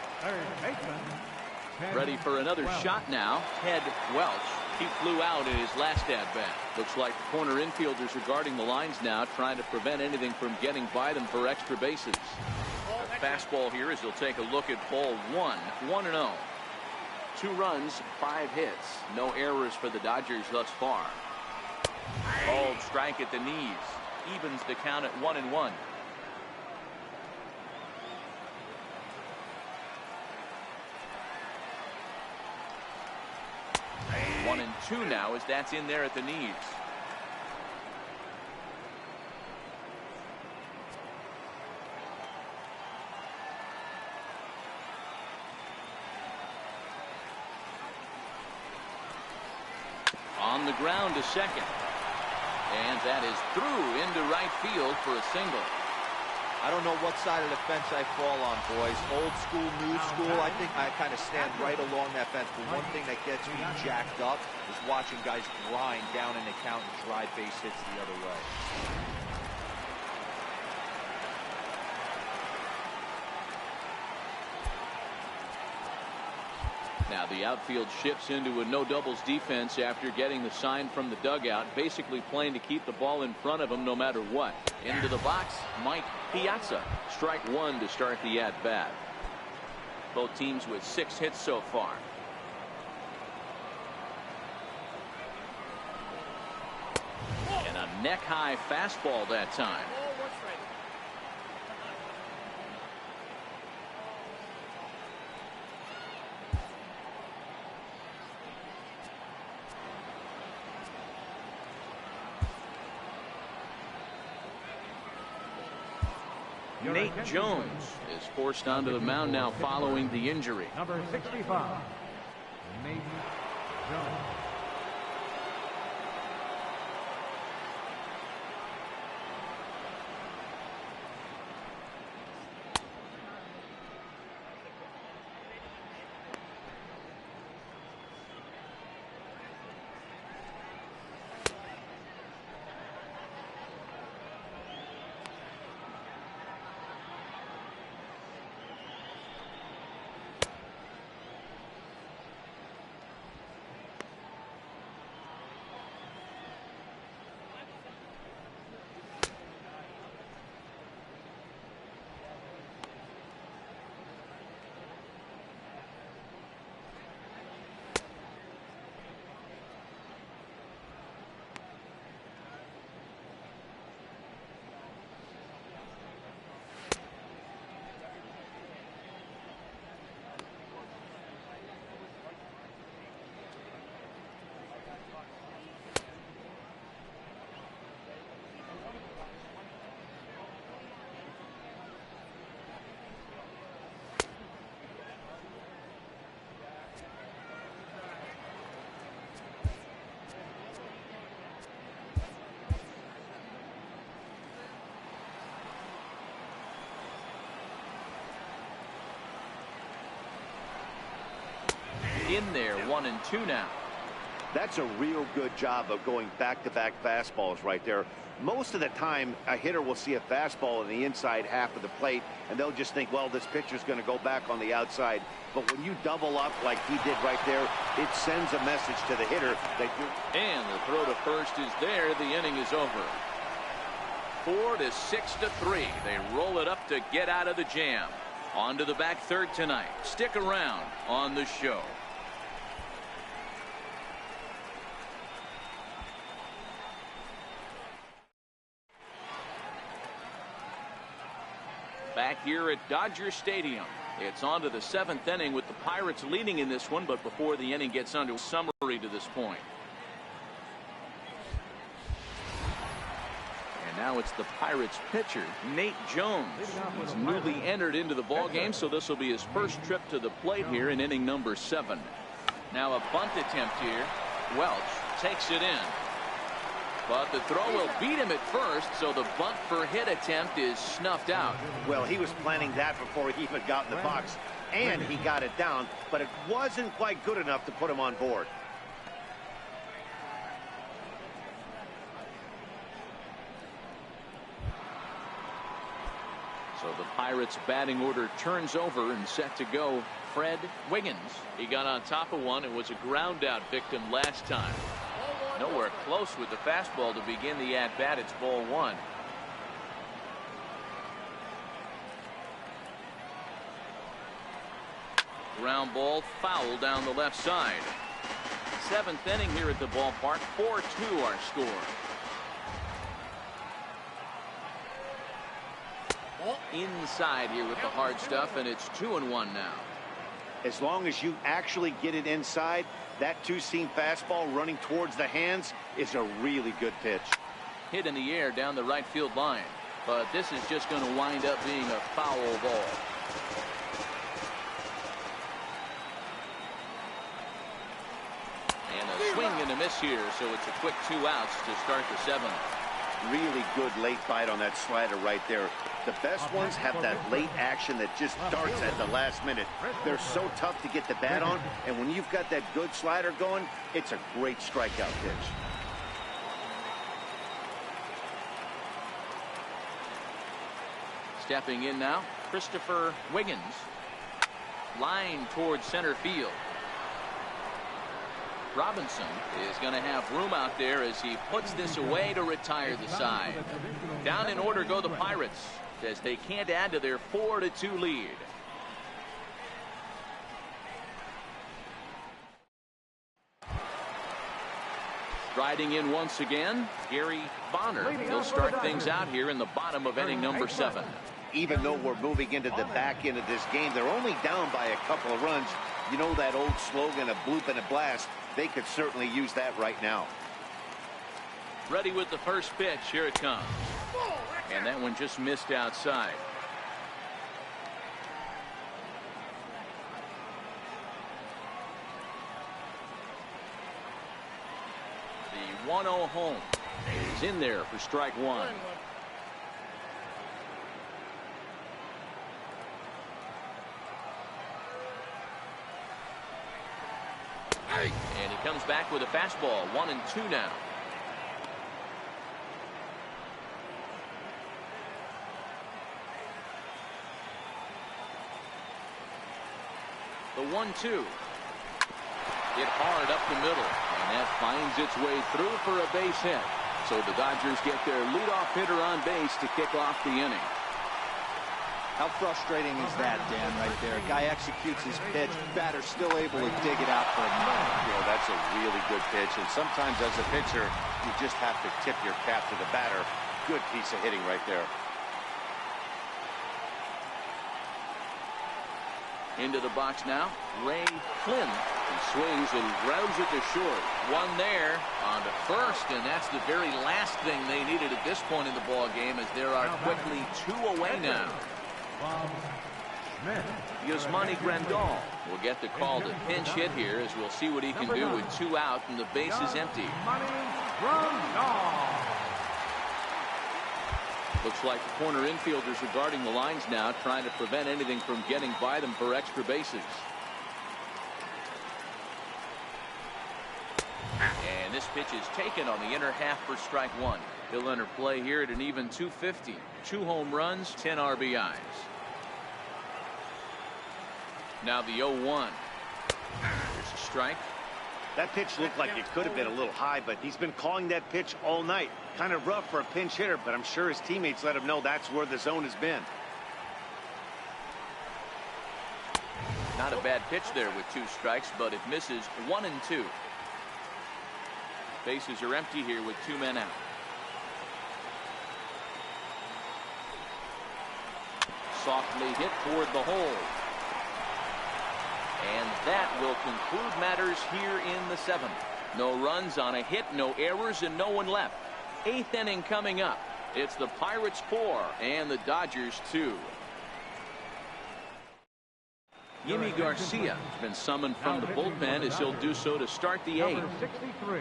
Ready for another shot now. Ted Welch. He flew out in his last at-bat. Looks like the corner infielders are guarding the lines now, trying to prevent anything from getting by them for extra bases. The fastball here as he'll take a look at ball 1. 1-0. 2 runs, 5 hits. No errors for the Dodgers thus far. Called strike at the knees. Evens the count at 1-1. 1-2 now as that's in there at the knees. On the ground to second. And that is through into right field for a single. I don't know what side of the fence I fall on, boys. Old school, new school. I think I kind of stand right along that fence. But one thing that gets me jacked up is watching guys grind down in the count and drive base hits the other way. Now the outfield shifts into a no doubles defense after getting the sign from the dugout, basically playing to keep the ball in front of him no matter what. Into the box, Mike Piazza. Strike one to start the at bat. Both teams with 6 hits so far. And a neck high fastball that time. Nate Jones is forced onto the mound now following the injury. Number 65, Nate Jones. In there, 1-2 now. That's a real good job of going back-to-back fastballs right there. Most of the time, a hitter will see a fastball in the inside half of the plate, and they'll just think, well, this pitcher's going to go back on the outside. But when you double up like he did right there, it sends a message to the hitter that you're... And the throw to first is there. The inning is over. 4-6-3. They roll it up to get out of the jam. On to the back third tonight. Stick around on the show. Back here at Dodger Stadium. It's on to the 7th inning with the Pirates leading in this one, but before the inning gets under, summary to this point. And now it's the Pirates pitcher, Nate Jones. He's newly entered into the ball game, so this will be his first trip to the plate here in inning number 7. Now a bunt attempt here. Welch takes it in. But the throw will beat him at first, so the bunt for hit attempt is snuffed out. Well, he was planning that before he even got in the box, and he got it down, but it wasn't quite good enough to put him on board. So the Pirates batting order turns over and set to go. Fred Wiggins. He got on top of one and was a ground out victim last time. Nowhere close with the fastball to begin the at bat. It's ball 1. Ground ball foul down the left side. 7th inning here at the ballpark. 4-2 our score. Inside here with the hard stuff, and it's 2-1 now. As long as you actually get it inside, that two-seam fastball running towards the hands is a really good pitch. Hit in the air down the right field line, but this is just going to wind up being a foul ball. And a swing and a miss here, so it's a quick 2 outs to start the 7th. Really good late bite on that slider right there. The best ones have that late action that just darts at the last minute. They're so tough to get the bat on, and when you've got that good slider going, it's a great strikeout pitch. Stepping in now, Christopher Wiggins. Line towards center field. Robinson is going to have room out there as he puts this away to retire the side. Down in order go the Pirates as they can't add to their 4-2 lead. Striding in once again, Gary Bonner. He'll start things out here in the bottom of inning number 7. Even though we're moving into the back end of this game, they're only down by a couple of runs. You know that old slogan, a bloop and a blast. They could certainly use that right now. Ready with the first pitch. Here it comes. And that one just missed outside. The 1-0 home is in there for strike one. And he comes back with a fastball. 1-2 now. The 1-2. Hit hard up the middle, and that finds its way through for a base hit. So the Dodgers get their leadoff hitter on base to kick off the inning. How frustrating is that, Dan, right there? Guy executes his pitch, batter still able to dig it out for a knock. You know, that's a really good pitch, and sometimes as a pitcher, you just have to tip your cap to the batter. Good piece of hitting right there. Into the box now, Ray Flynn. He swings and grounds it to short. One there on to first, and that's the very last thing they needed at this point in the ball game, as there are quickly 2 away now. Yasmani Grandal will get the call to pinch hit here, as we'll see what he can do with 2 out and the base is empty. Looks like the corner infielders are guarding the lines now, trying to prevent anything from getting by them for extra bases. And this pitch is taken on the inner half for strike one. He'll enter play here at an even 250. 2 home runs, 10 RBIs. Now the 0-1. There's a strike. That pitch looked like it could have been a little high, but he's been calling that pitch all night. Kind of rough for a pinch hitter, but I'm sure his teammates let him know that's where the zone has been. Not a bad pitch there with 2 strikes, but it misses 1-2. Bases are empty here with 2 men out. Softly hit toward the hole. And that will conclude matters here in the 7th. No runs on a hit, no errors, and no one left. 8th inning coming up. It's the Pirates 4 and the Dodgers 2. Yimi Garcia has been summoned from the bullpen, as he'll do so to start the 8th. 63.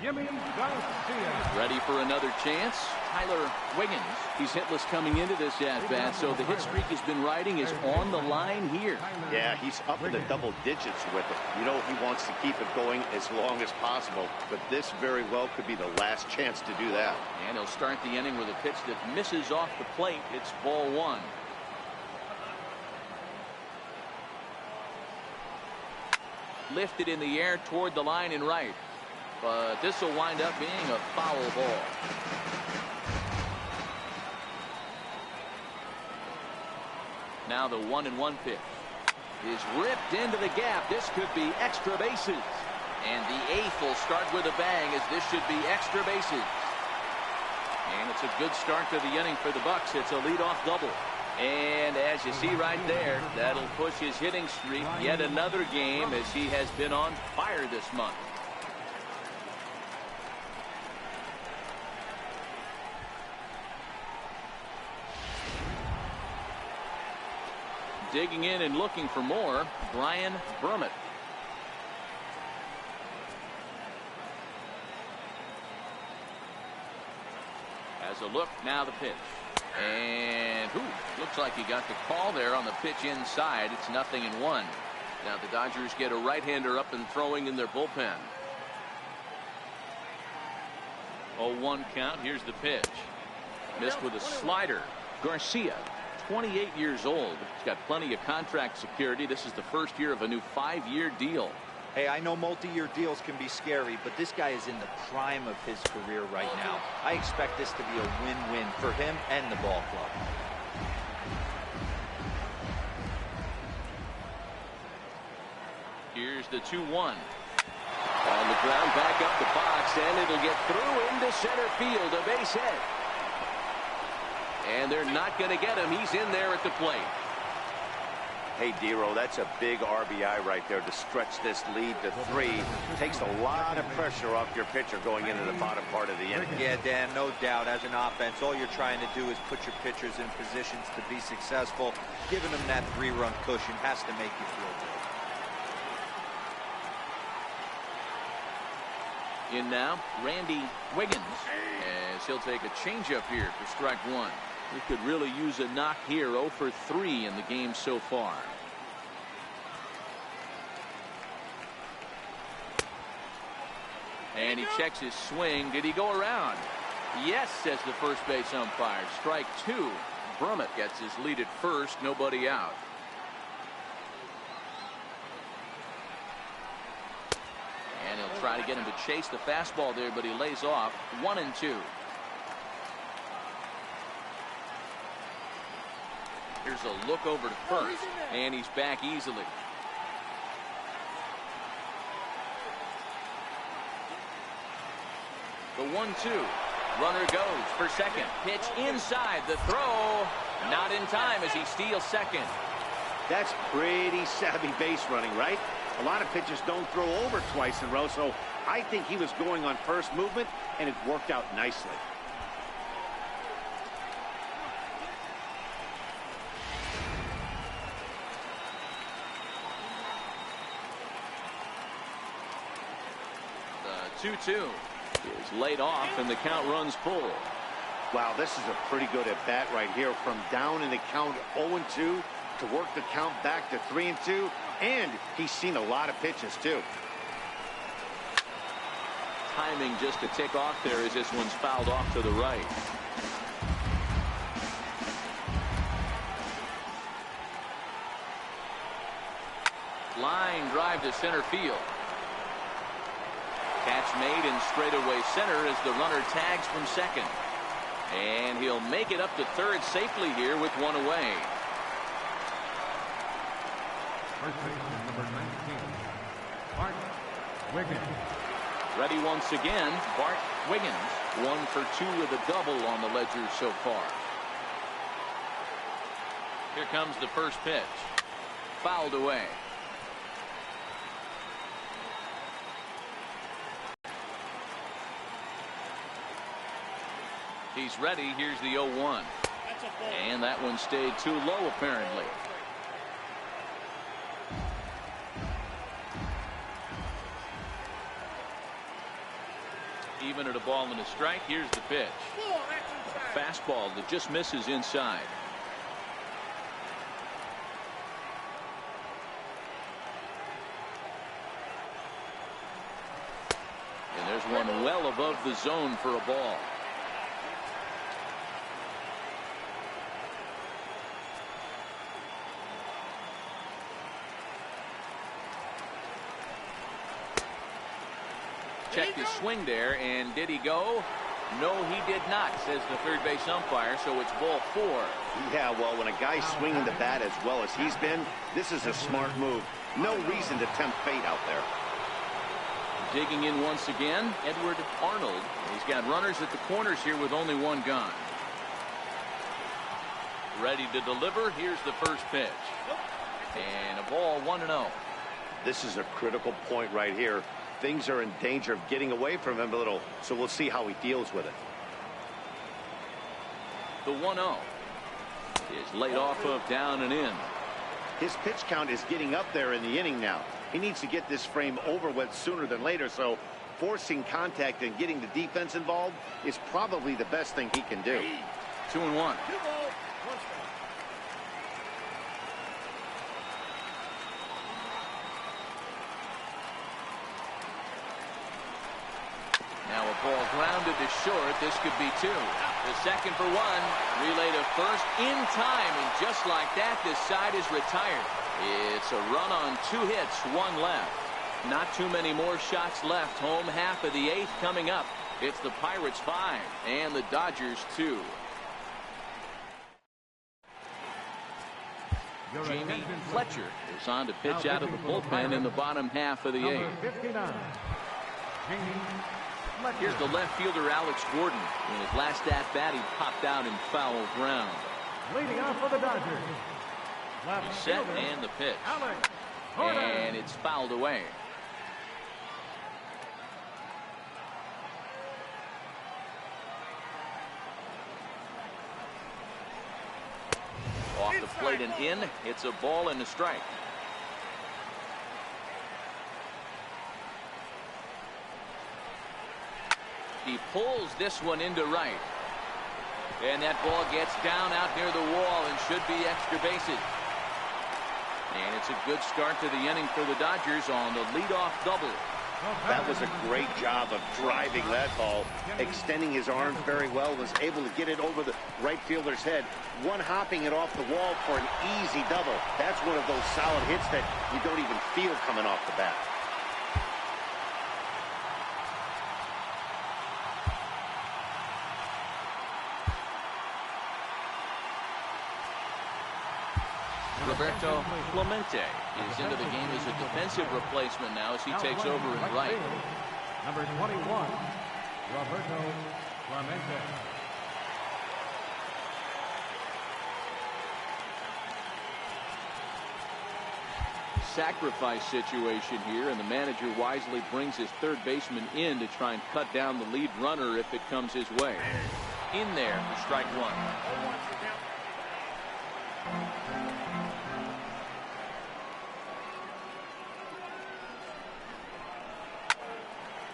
Yimi Garcia. Ready for another chance. Tyler Wiggins. He's hitless coming into this at-bat, so the hit streak has been riding is on the line here. Yeah, he's up in the double digits with it. You know, he wants to keep it going as long as possible, but this very well could be the last chance to do that. And he'll start the inning with a pitch that misses off the plate. It's ball 1. Lifted in the air toward the line and right. But this will wind up being a foul ball. Now the 1-1 pitch is ripped into the gap. This could be extra bases. And the 8th will start with a bang, as this should be extra bases. And it's a good start to the inning for the Bucks. It's a leadoff double. And as you see right there, that'll push his hitting streak yet another game, as he has been on fire this month. Digging in and looking for more, Brian Brummett. Has a look. Now the pitch. And looks like he got the call there on the pitch inside. It's 0-1. Now the Dodgers get a right-hander up and throwing in their bullpen. 0-1 count. Here's the pitch. Missed with a slider. Garcia, 28 years old. He's got plenty of contract security. This is the first year of a new 5-year deal. Hey, I know multi-year deals can be scary, but this guy is in the prime of his career right now. I expect this to be a win-win for him and the ball club. Here's the 2-1. On the ground, back up the box, and it'll get through into center field, a base hit. And they're not going to get him. He's in there at the plate. Hey, Dero, that's a big RBI right there to stretch this lead to 3. Takes a lot of pressure off your pitcher going into the bottom part of the inning. Yeah, Dan, no doubt. As an offense, all you're trying to do is put your pitchers in positions to be successful. Giving them that 3-run cushion has to make you feel good. In now, Randy Wiggins, as he'll take a changeup here for strike 1. He could really use a knock here. 0 for 3 in the game so far. And he checks his swing. Did he go around? Yes, says the first base umpire. Strike 2. Brummett gets his lead at first. Nobody out. And he'll try to get him to chase the fastball there, but he lays off. 1-2. Here's a look over to first, and he's back easily. The 1-2. Runner goes for second. Pitch inside. The throw. Not in time as he steals second. That's pretty savvy base running, right? A lot of pitchers don't throw over twice in a row, so I think he was going on first movement, and it worked out nicely. The 2-2 is laid off, and the count runs full. Wow, this is a pretty good at bat right here. From down in the count 0-2 to work the count back to 3-2, and he's seen a lot of pitches too. Timing just to tick off there as this one's fouled off to the right. Line drive to center field. Catch made in straightaway center as the runner tags from second. And he'll make it up to third safely here with one away. First baseman number 19, Bart Wiggins. Ready once again, Bart Wiggins. 1 for 2 with a double on the ledger so far. Here comes the first pitch. Fouled away. He's ready. Here's the 0-1. And that one stayed too low, apparently. Even at a ball and a strike. Here's the pitch. A fastball that just misses inside. And there's one well above the zone for a ball. Checked his swing there, and did he go? No, he did not, says the third base umpire, so it's ball 4. Yeah, well, when a guy's swinging the bat as well as he's been, this is a smart move. No reason to tempt fate out there. Digging in once again, Edward Arnold. He's got runners at the corners here with only one gone. Ready to deliver. Here's the first pitch. And a ball 1-0. This is a critical point right here. Things are in danger of getting away from him a little, so we'll see how he deals with it. The 1-0 is laid off of down and in. His pitch count is getting up there in the inning now. He needs to get this frame over with sooner than later, so forcing contact and getting the defense involved is probably the best thing he can do. 2-1. 2 balls, 1 strike. Now a ball grounded to short. This could be 2. The second for 1. Relay to first in time, and just like that, this side is retired. It's a run on 2 hits, 1 left. Not too many more shots left. Home half of the 8th coming up. It's the Pirates 5 and the Dodgers 2. Jamie Fletcher is on to pitch out of the bullpen in the bottom half of the 8th. 59. Here's the left fielder Alex Gordon. In his last at bat, he popped out in foul ground. Leading off for the Dodgers. Left Set fielder, and the pitch. Alex Gordon. And it's fouled away. Off the plate and in. It's a ball and a strike. He pulls this one into right. And that ball gets down out near the wall and should be extra bases. And it's a good start to the inning for the Dodgers on the leadoff double. That was a great job of driving that ball, extending his arms very well, was able to get it over the right fielder's head, one hopping it off the wall for an easy double. That's one of those solid hits that you don't even feel coming off the bat. Roberto Clemente is into the game as a defensive replacement now as he takes over in right. Number 21, Roberto Clemente. Sacrifice situation here, and the manager wisely brings his third baseman in to try and cut down the lead runner if it comes his way. In there for strike 1. 0-1 the count.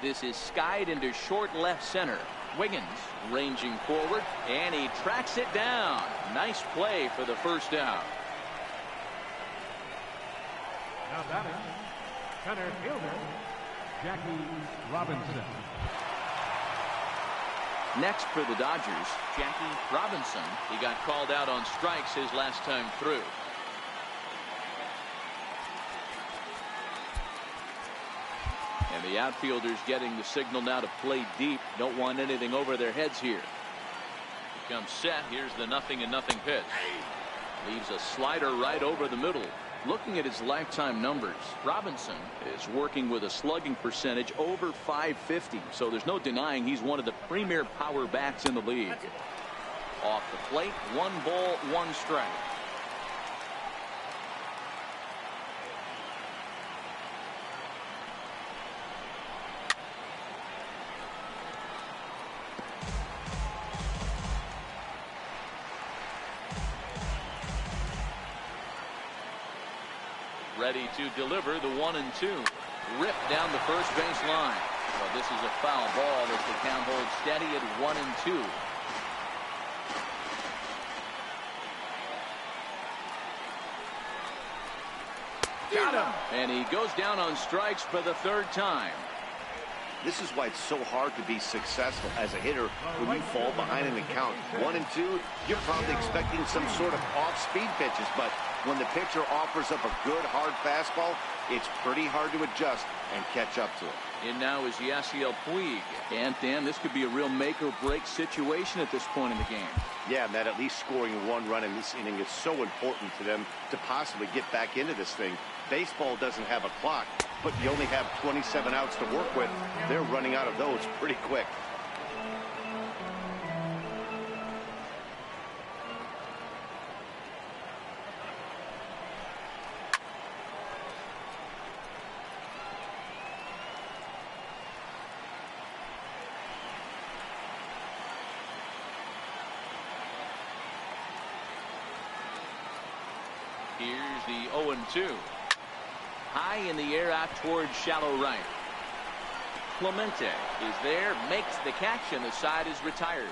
This is skied into short left center. Wiggins ranging forward, and he tracks it down. Nice play for the first out. Now batting, center fielder, Jackie Robinson. Next for the Dodgers, Jackie Robinson. He got called out on strikes his last time through. And the outfielders getting the signal now to play deep. Don't want anything over their heads here. Becomes set. Here's the 0-0 pitch. Leaves a slider right over the middle. Looking at his lifetime numbers, Robinson is working with a slugging percentage over .550. So there's no denying he's one of the premier power bats in the league. Off the plate, 1 ball, 1 strike. Ready to deliver the 1-2. Ripped down the first base line. Well, this is a foul ball as the count holds steady at 1-2. Got him. And he goes down on strikes for the 3rd time. This is why it's so hard to be successful as a hitter when you fall behind in the count. 1-2, you're probably expecting some sort of off-speed pitches, but when the pitcher offers up a good hard fastball, it's pretty hard to adjust and catch up to it. In now is Yasiel Puig. And Dan, this could be a real make or break situation at this point in the game. Yeah, Matt, at least scoring 1 run in this inning is so important to them to possibly get back into this thing. Baseball doesn't have a clock, but you only have 27 outs to work with. They're running out of those pretty quick. Here's the 0-2. High in the air out towards shallow right. Clemente is there, makes the catch, and the side is retired.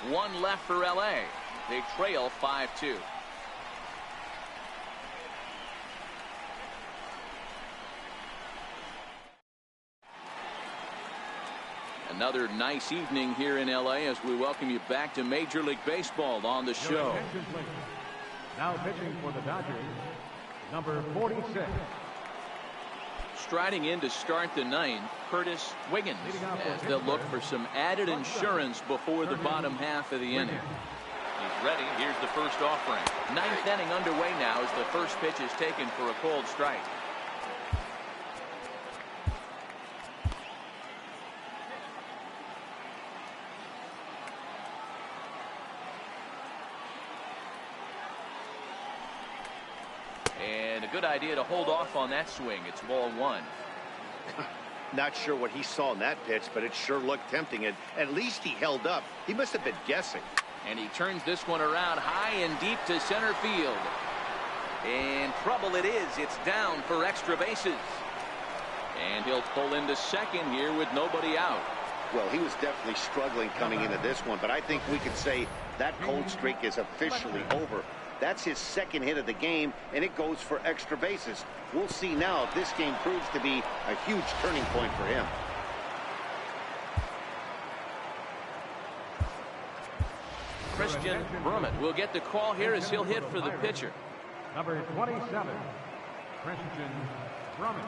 One left for LA. They trail 5-2. Another nice evening here in LA as we welcome you back to Major League Baseball on the show. Now pitching for the Dodgers, number 46. Striding in to start the ninth, Curtis Wiggins, as they'll look for some added insurance before the bottom half of the inning. He's ready. Here's the first offering. Ninth inning underway now as the first pitch is taken for a cold strike. And a good idea to hold off on that swing. It's ball one. Not sure what he saw in that pitch, but it sure looked tempting. And at least he held up. He must have been guessing. And he turns this one around high and deep to center field. And trouble it is. It's down for extra bases. And he'll pull into second here with nobody out. Well, he was definitely struggling coming into this one, but I think we could say that cold streak is officially over. That's his second hit of the game, and it goes for extra bases. We'll see now if this game proves to be a huge turning point for him. Christian Brummett will get the call here as he'll hit for the pitcher. Number 27, Christian Brummett.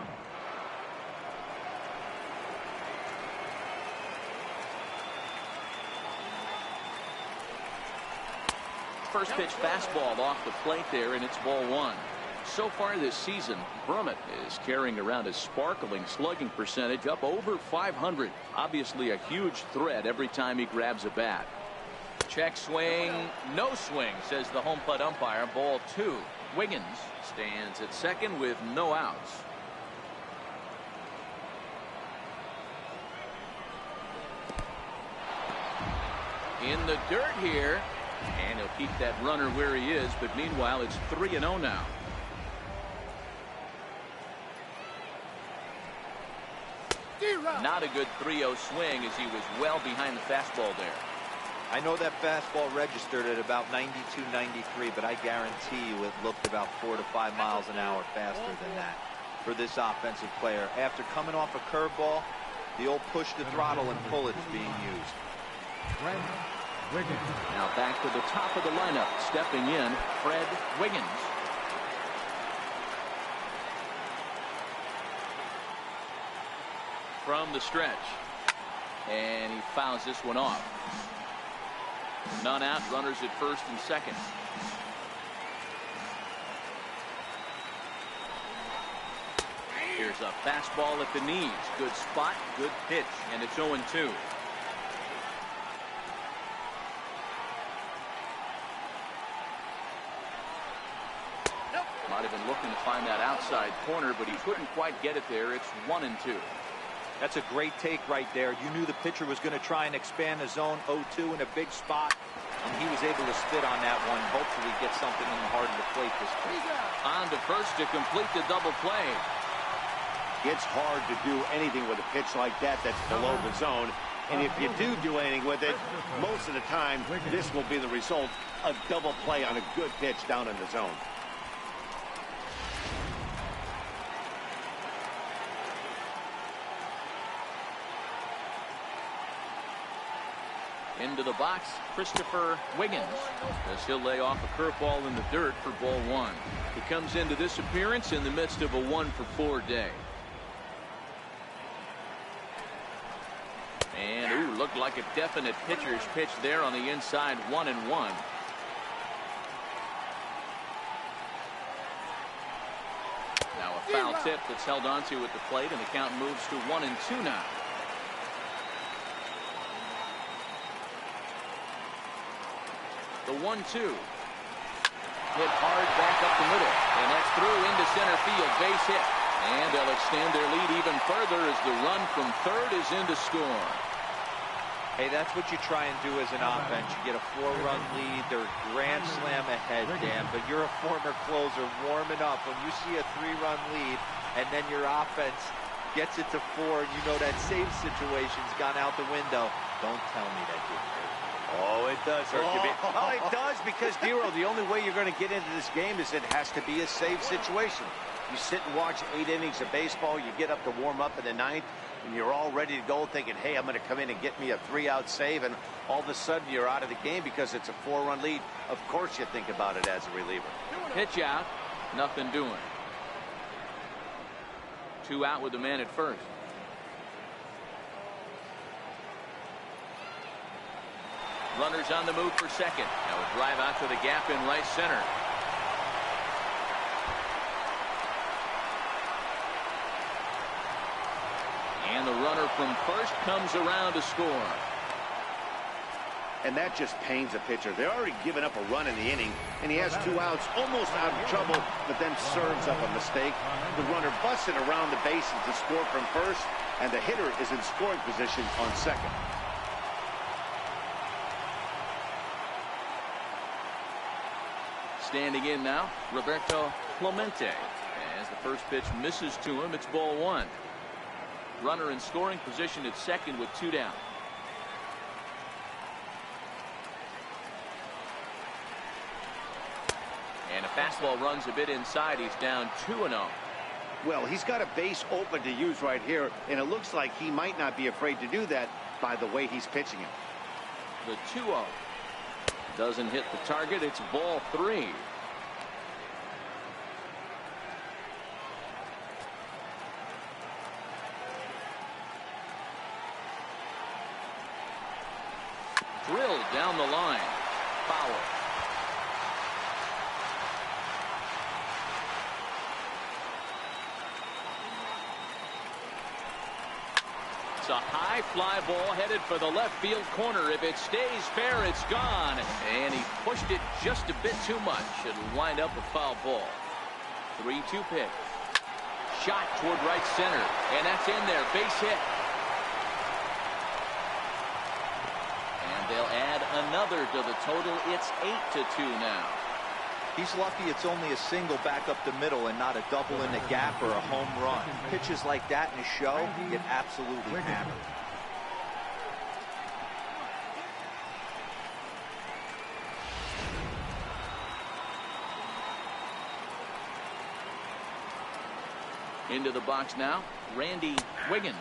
First pitch fastball off the plate there, and it's ball one. So far this season, Brummett is carrying around a sparkling slugging percentage up over 500. Obviously a huge threat every time he grabs a bat. Check swing, no swing, says the home plate umpire. Ball two. Wiggins stands at second with no outs. In the dirt here. And he'll keep that runner where he is, but meanwhile it's 3-0 now. Not a good 3-0 swing as he was well behind the fastball there. I know that fastball registered at about 92, 93, but I guarantee you it looked about 4 to 5 miles an hour faster than that for this offensive player. After coming off a curveball, the old push the throttle and pull it is being used. Wiggins. Now back to the top of the lineup. Stepping in, Fred Wiggins. From the stretch. And he fouls this one off. None out, runners at first and second. Here's a fastball at the knees. Good spot, good pitch, and it's 0-2. Might have been looking to find that outside corner, but he couldn't quite get it there. It's 1-2. That's a great take right there. You knew the pitcher was going to try and expand the zone. 0-2 in a big spot, and he was able to spit on that one. Hopefully get something in the heart of the plate this time. On to first to complete the double play. It's hard to do anything with a pitch like that that's below the zone. And if you do anything with it, most of the time, this will be the result. A double play on a good pitch down in the zone. Into the box, Christopher Wiggins, as he'll lay off a curveball in the dirt for ball one. He comes into this appearance in the midst of a 1-for-4 day. And ooh, looked like a definite pitcher's pitch there on the inside. 1-1. Now a foul tip that's held onto at the plate, and the count moves to 1-2 now. The 1-2. Hit hard back up the middle, and that's through into center field. Base hit, and they'll extend their lead even further as the run from third is in to score. Hey, that's what you try and do as an offense. You get a 4-run lead. They're grand slam ahead, Dan, but you're a former closer warming up. When you see a 3-run lead and then your offense Gets it to 4. You know that save situation's gone out the window. Don't tell me that didn't hurt. Oh, it does hurt you. Well, it does because, Dero, the only way you're going to get into this game is it has to be a save situation. You sit and watch 8 innings of baseball, you get up to warm up in the 9th, and you're all ready to go thinking, hey, I'm going to come in and get me a 3-out save, and all of a sudden you're out of the game because it's a 4-run lead. Of course you think about it as a reliever. Pitch out, nothing doing. 2 out with the man at first. Runners on the move for second. Now a drive out to the gap in right center. And the runner from first comes around to score. And that just pains a pitcher. They're already given up a run in the inning, and he has 2 outs, almost out of trouble, but then serves up a mistake. The runner busts it around the bases to score from first, and the hitter is in scoring position on second. Standing in now, Roberto Clemente. As the first pitch misses to him, it's ball 1. Runner in scoring position at second with 2 down. And a fastball runs a bit inside. He's down 2-0. Well, he's got a base open to use right here, and it looks like he might not be afraid to do that by the way he's pitching it. The 2-0 doesn't hit the target. It's ball 3. Drilled down the line. Foul. It's a high fly ball headed for the left field corner. If it stays fair, it's gone. And he pushed it just a bit too much. It'll wind up a foul ball. 3-2 pitch. Shot toward right center. And that's in there. Base hit. They'll add another to the total. It's 8-2 now. He's lucky it's only a single back up the middle and not a double in the gap or a home run. Pitches like that in a show get absolutely hammered. Into the box now, Randy Wiggins,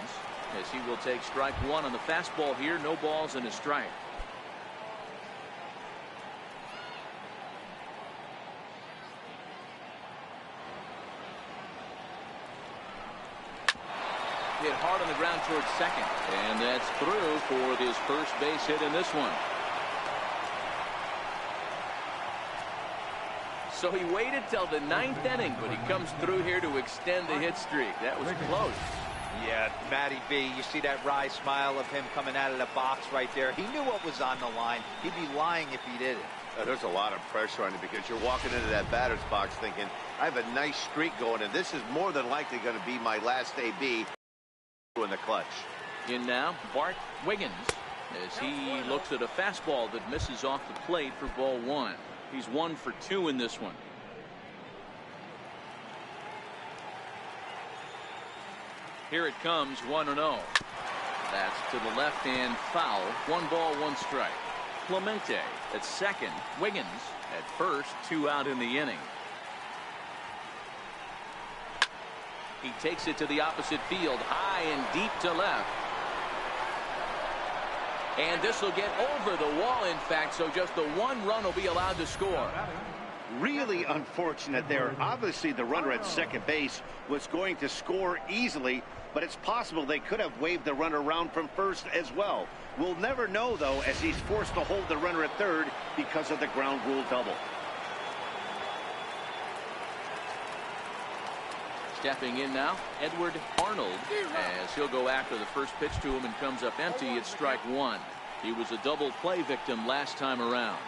as he will take strike 1 on the fastball here. No balls and a strike. Hit hard on the ground towards second. And that's through for his first base hit in this one. So he waited till the 9th inning, but he comes through here to extend the hit streak. That was close. Yeah, Matty B, you see that wry smile of him coming out of the box right there. He knew what was on the line. He'd be lying if he didn't. There's a lot of pressure on you because you're walking into that batter's box thinking, I have a nice streak going, and this is more than likely going to be my last AB in the clutch. In now, Bart Wiggins, as he looks at a fastball that misses off the plate for ball 1. He's 1 for 2 in this one. Here it comes, 1-0. That's to the left and foul. 1 ball, 1 strike. Clemente at second. Wiggins at first. 2 out in the inning. He takes it to the opposite field, high and deep to left. And this will get over the wall, in fact, so just the 1 run will be allowed to score. Really unfortunate there. Obviously, the runner at second base was going to score easily, but it's possible they could have waved the runner around from first as well. We'll never know, though, as he's forced to hold the runner at third because of the ground rule double. Stepping in now, Edward Arnold, as he'll go after the first pitch to him and comes up empty. It's strike 1. He was a double play victim last time around.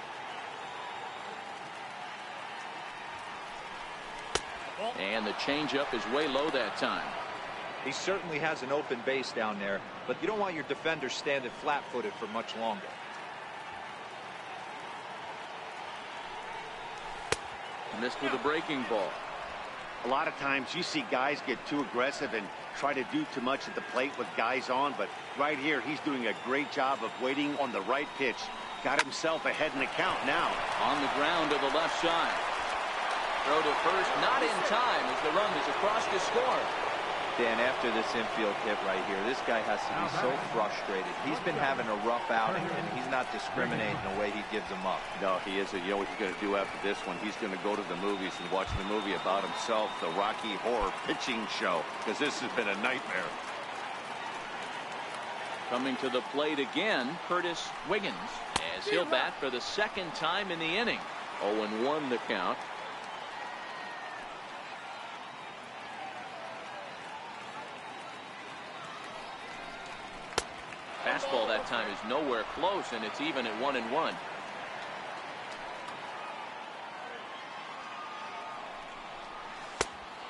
And the changeup is way low that time. He certainly has an open base down there, but you don't want your defender standing flat-footed for much longer. Missed with a breaking ball. A lot of times you see guys get too aggressive and try to do too much at the plate with guys on, but right here he's doing a great job of waiting on the right pitch. Got himself ahead in the count now. On the ground to the left side. Throw to first, not in time as the run is across to score. Dan, after this infield hit right here, this guy has to be so frustrated. He's been having a rough outing, and he's not discriminating the way he gives them up. No, he isn't. You know what he's going to do after this one? He's going to go to the movies and watch the movie about himself, the Rocky Horror Pitching Show, because this has been a nightmare. Coming to the plate again, Curtis Wiggins, as he'll bat for the second time in the inning. 0-1 the count. Fastball that time is nowhere close, and it's even at 1-1.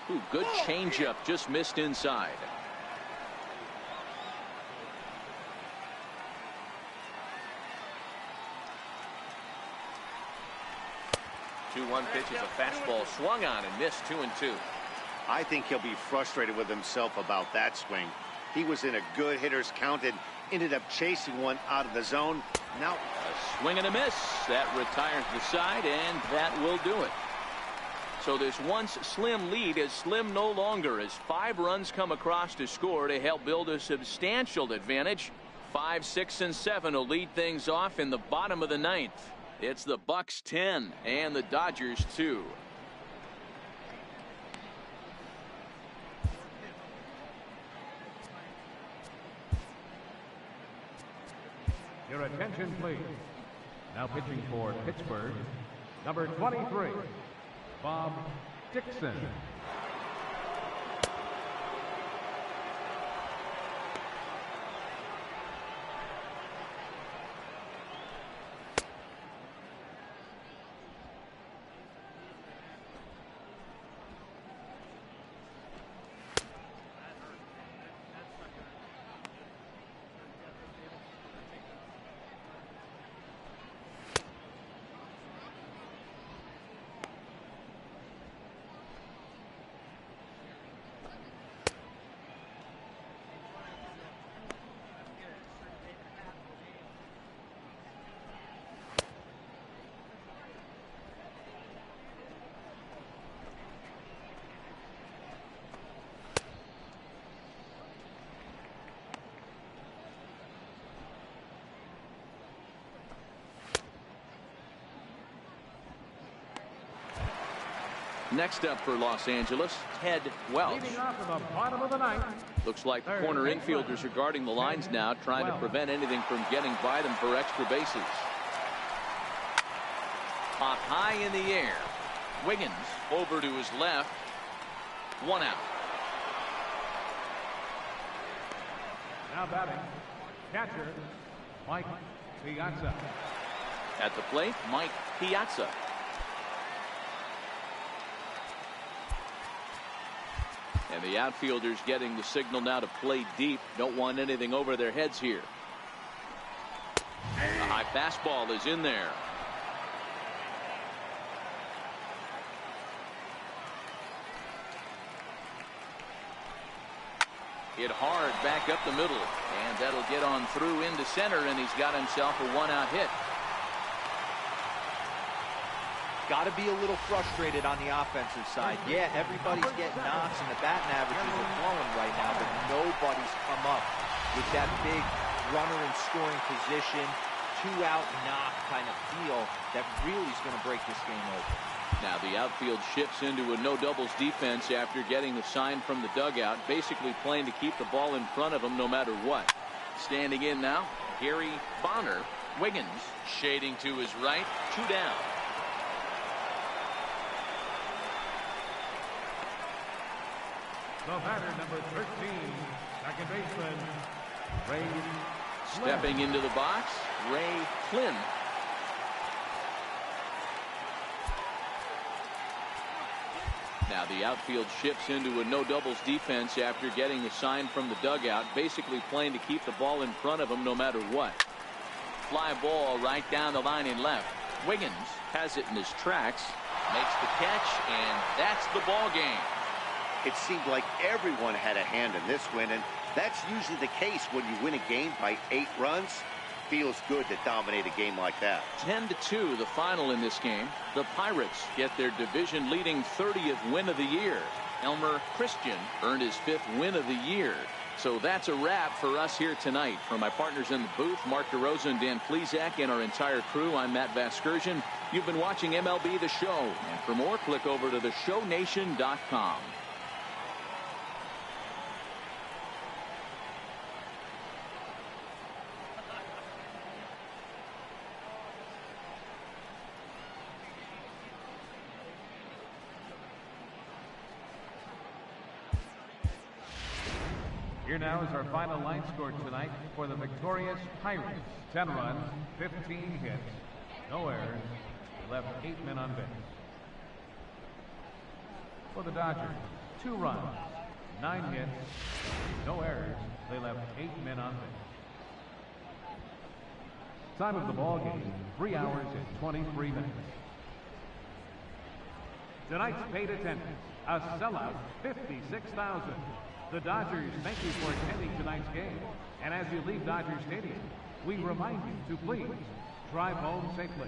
Ooh, good changeup, just missed inside. 2-1 pitch is a fastball swung on and missed. 2-2. I think he'll be frustrated with himself about that swing. He was in a good hitter's count and ended up chasing one out of the zone. Now a swing and a miss. That retires the side, and that will do it. So this once slim lead is slim no longer as 5 runs come across to score to help build a substantial advantage. 5, 6, and 7 will lead things off in the bottom of the 9th. It's the Bucks 10 and the Dodgers 2. Your attention, please. Now pitching for Pittsburgh, number 23, Bob Dixon. Next up for Los Angeles, Ted Welch. Leading off in the bottom of the 9th. Looks like the corner infielders are guarding the lines now, trying to prevent anything from getting by them for extra bases. Pop high in the air. Wiggins over to his left. 1 out. Now batting, catcher, Mike Piazza. At the plate, Mike Piazza. And the outfielders getting the signal now to play deep. Don't want anything over their heads here. A high fastball is in there. Hit hard back up the middle, and that'll get on through into center, and he's got himself a 1-out hit. Got to be a little frustrated on the offensive side. Yeah, everybody's getting knocks and the batting averages are flowing right now, but nobody's come up with that big runner in scoring position, 2-out knock kind of feel that really is going to break this game open. Now the outfield shifts into a no doubles defense after getting the sign from the dugout, basically playing to keep the ball in front of him no matter what. Standing in now, Gary Bonner. Wiggins shading to his right, 2 down. The batter, number 13, second baseman, Ray Flynn. Stepping into the box, Ray Flynn. Now the outfield shifts into a no doubles defense after getting the sign from the dugout, basically playing to keep the ball in front of him no matter what. Fly ball right down the line in left. Wiggins has it in his tracks, makes the catch, and that's the ball game. It seemed like everyone had a hand in this win, and that's usually the case when you win a game by 8 runs. Feels good to dominate a game like that. 10-2 the final in this game. The Pirates get their division-leading 30th win of the year. Elmer Christian earned his 5th win of the year. So that's a wrap for us here tonight. From my partners in the booth, Mark DeRosa and Dan Plesac, and our entire crew, I'm Matt Vasgersian. You've been watching MLB The Show. And for more, click over to theshownation.com. Here now is our final line score tonight for the victorious Pirates. 10 runs, 15 hits, no errors, left 8 men on base. For the Dodgers, 2 runs, 9 hits, no errors, they left 8 men on base. Time of the ball game, 3 hours and 23 minutes. Tonight's paid attendance, a sellout 56,000. The Dodgers thank you for attending tonight's game. And as you leave Dodger Stadium, we remind you to please drive home safely.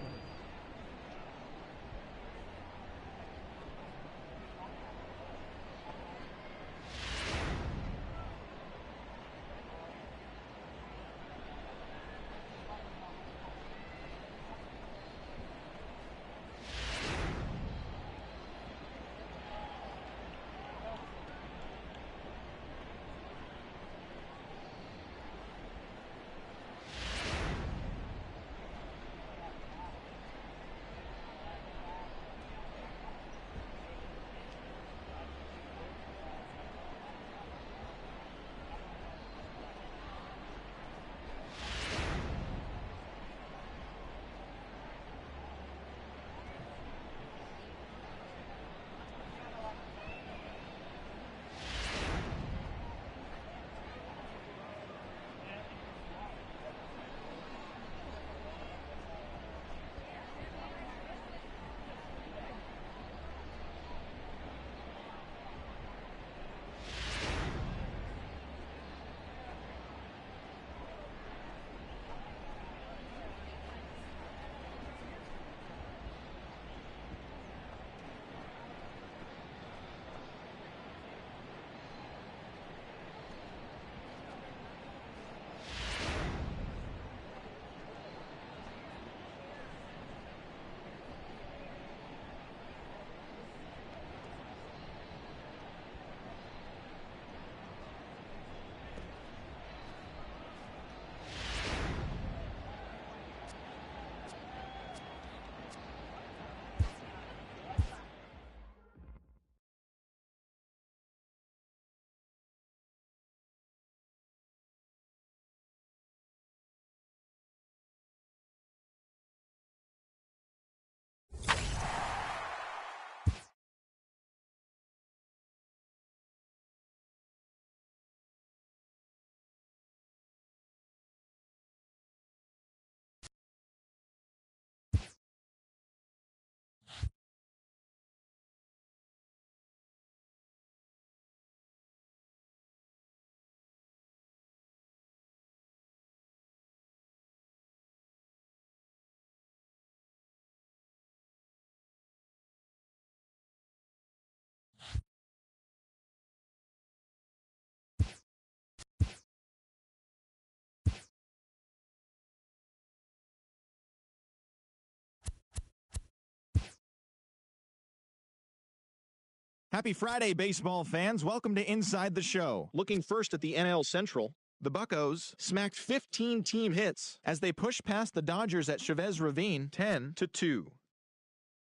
Happy Friday, baseball fans. Welcome to Inside the Show. Looking first at the NL Central, the Buccos smacked 15 team hits as they pushed past the Dodgers at Chavez Ravine 10-2.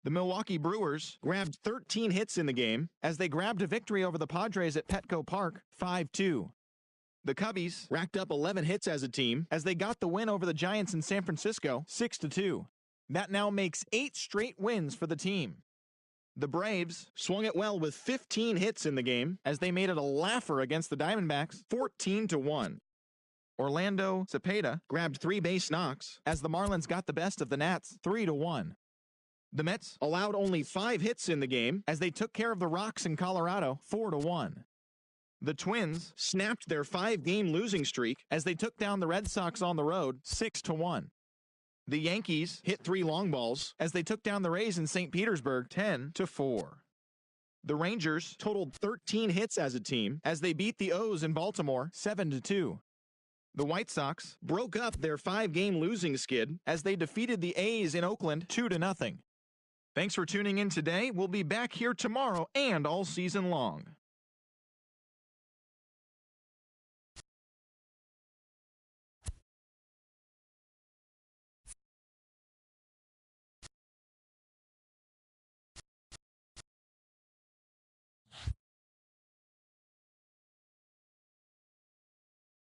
The Milwaukee Brewers grabbed 13 hits in the game as they grabbed a victory over the Padres at Petco Park 5-2. The Cubbies racked up 11 hits as a team as they got the win over the Giants in San Francisco 6-2. That now makes 8 straight wins for the team. The Braves swung it well with 15 hits in the game as they made it a laugher against the Diamondbacks 14-1. Orlando Cepeda grabbed 3 base knocks as the Marlins got the best of the Nats 3-1. The Mets allowed only 5 hits in the game as they took care of the Rocks in Colorado 4-1. The Twins snapped their 5-game losing streak as they took down the Red Sox on the road 6-1. The Yankees hit 3 long balls as they took down the Rays in St. Petersburg 10-4. The Rangers totaled 13 hits as a team as they beat the O's in Baltimore 7-2. The White Sox broke up their 5-game losing skid as they defeated the A's in Oakland 2-0. Thanks for tuning in today. We'll be back here tomorrow and all season long.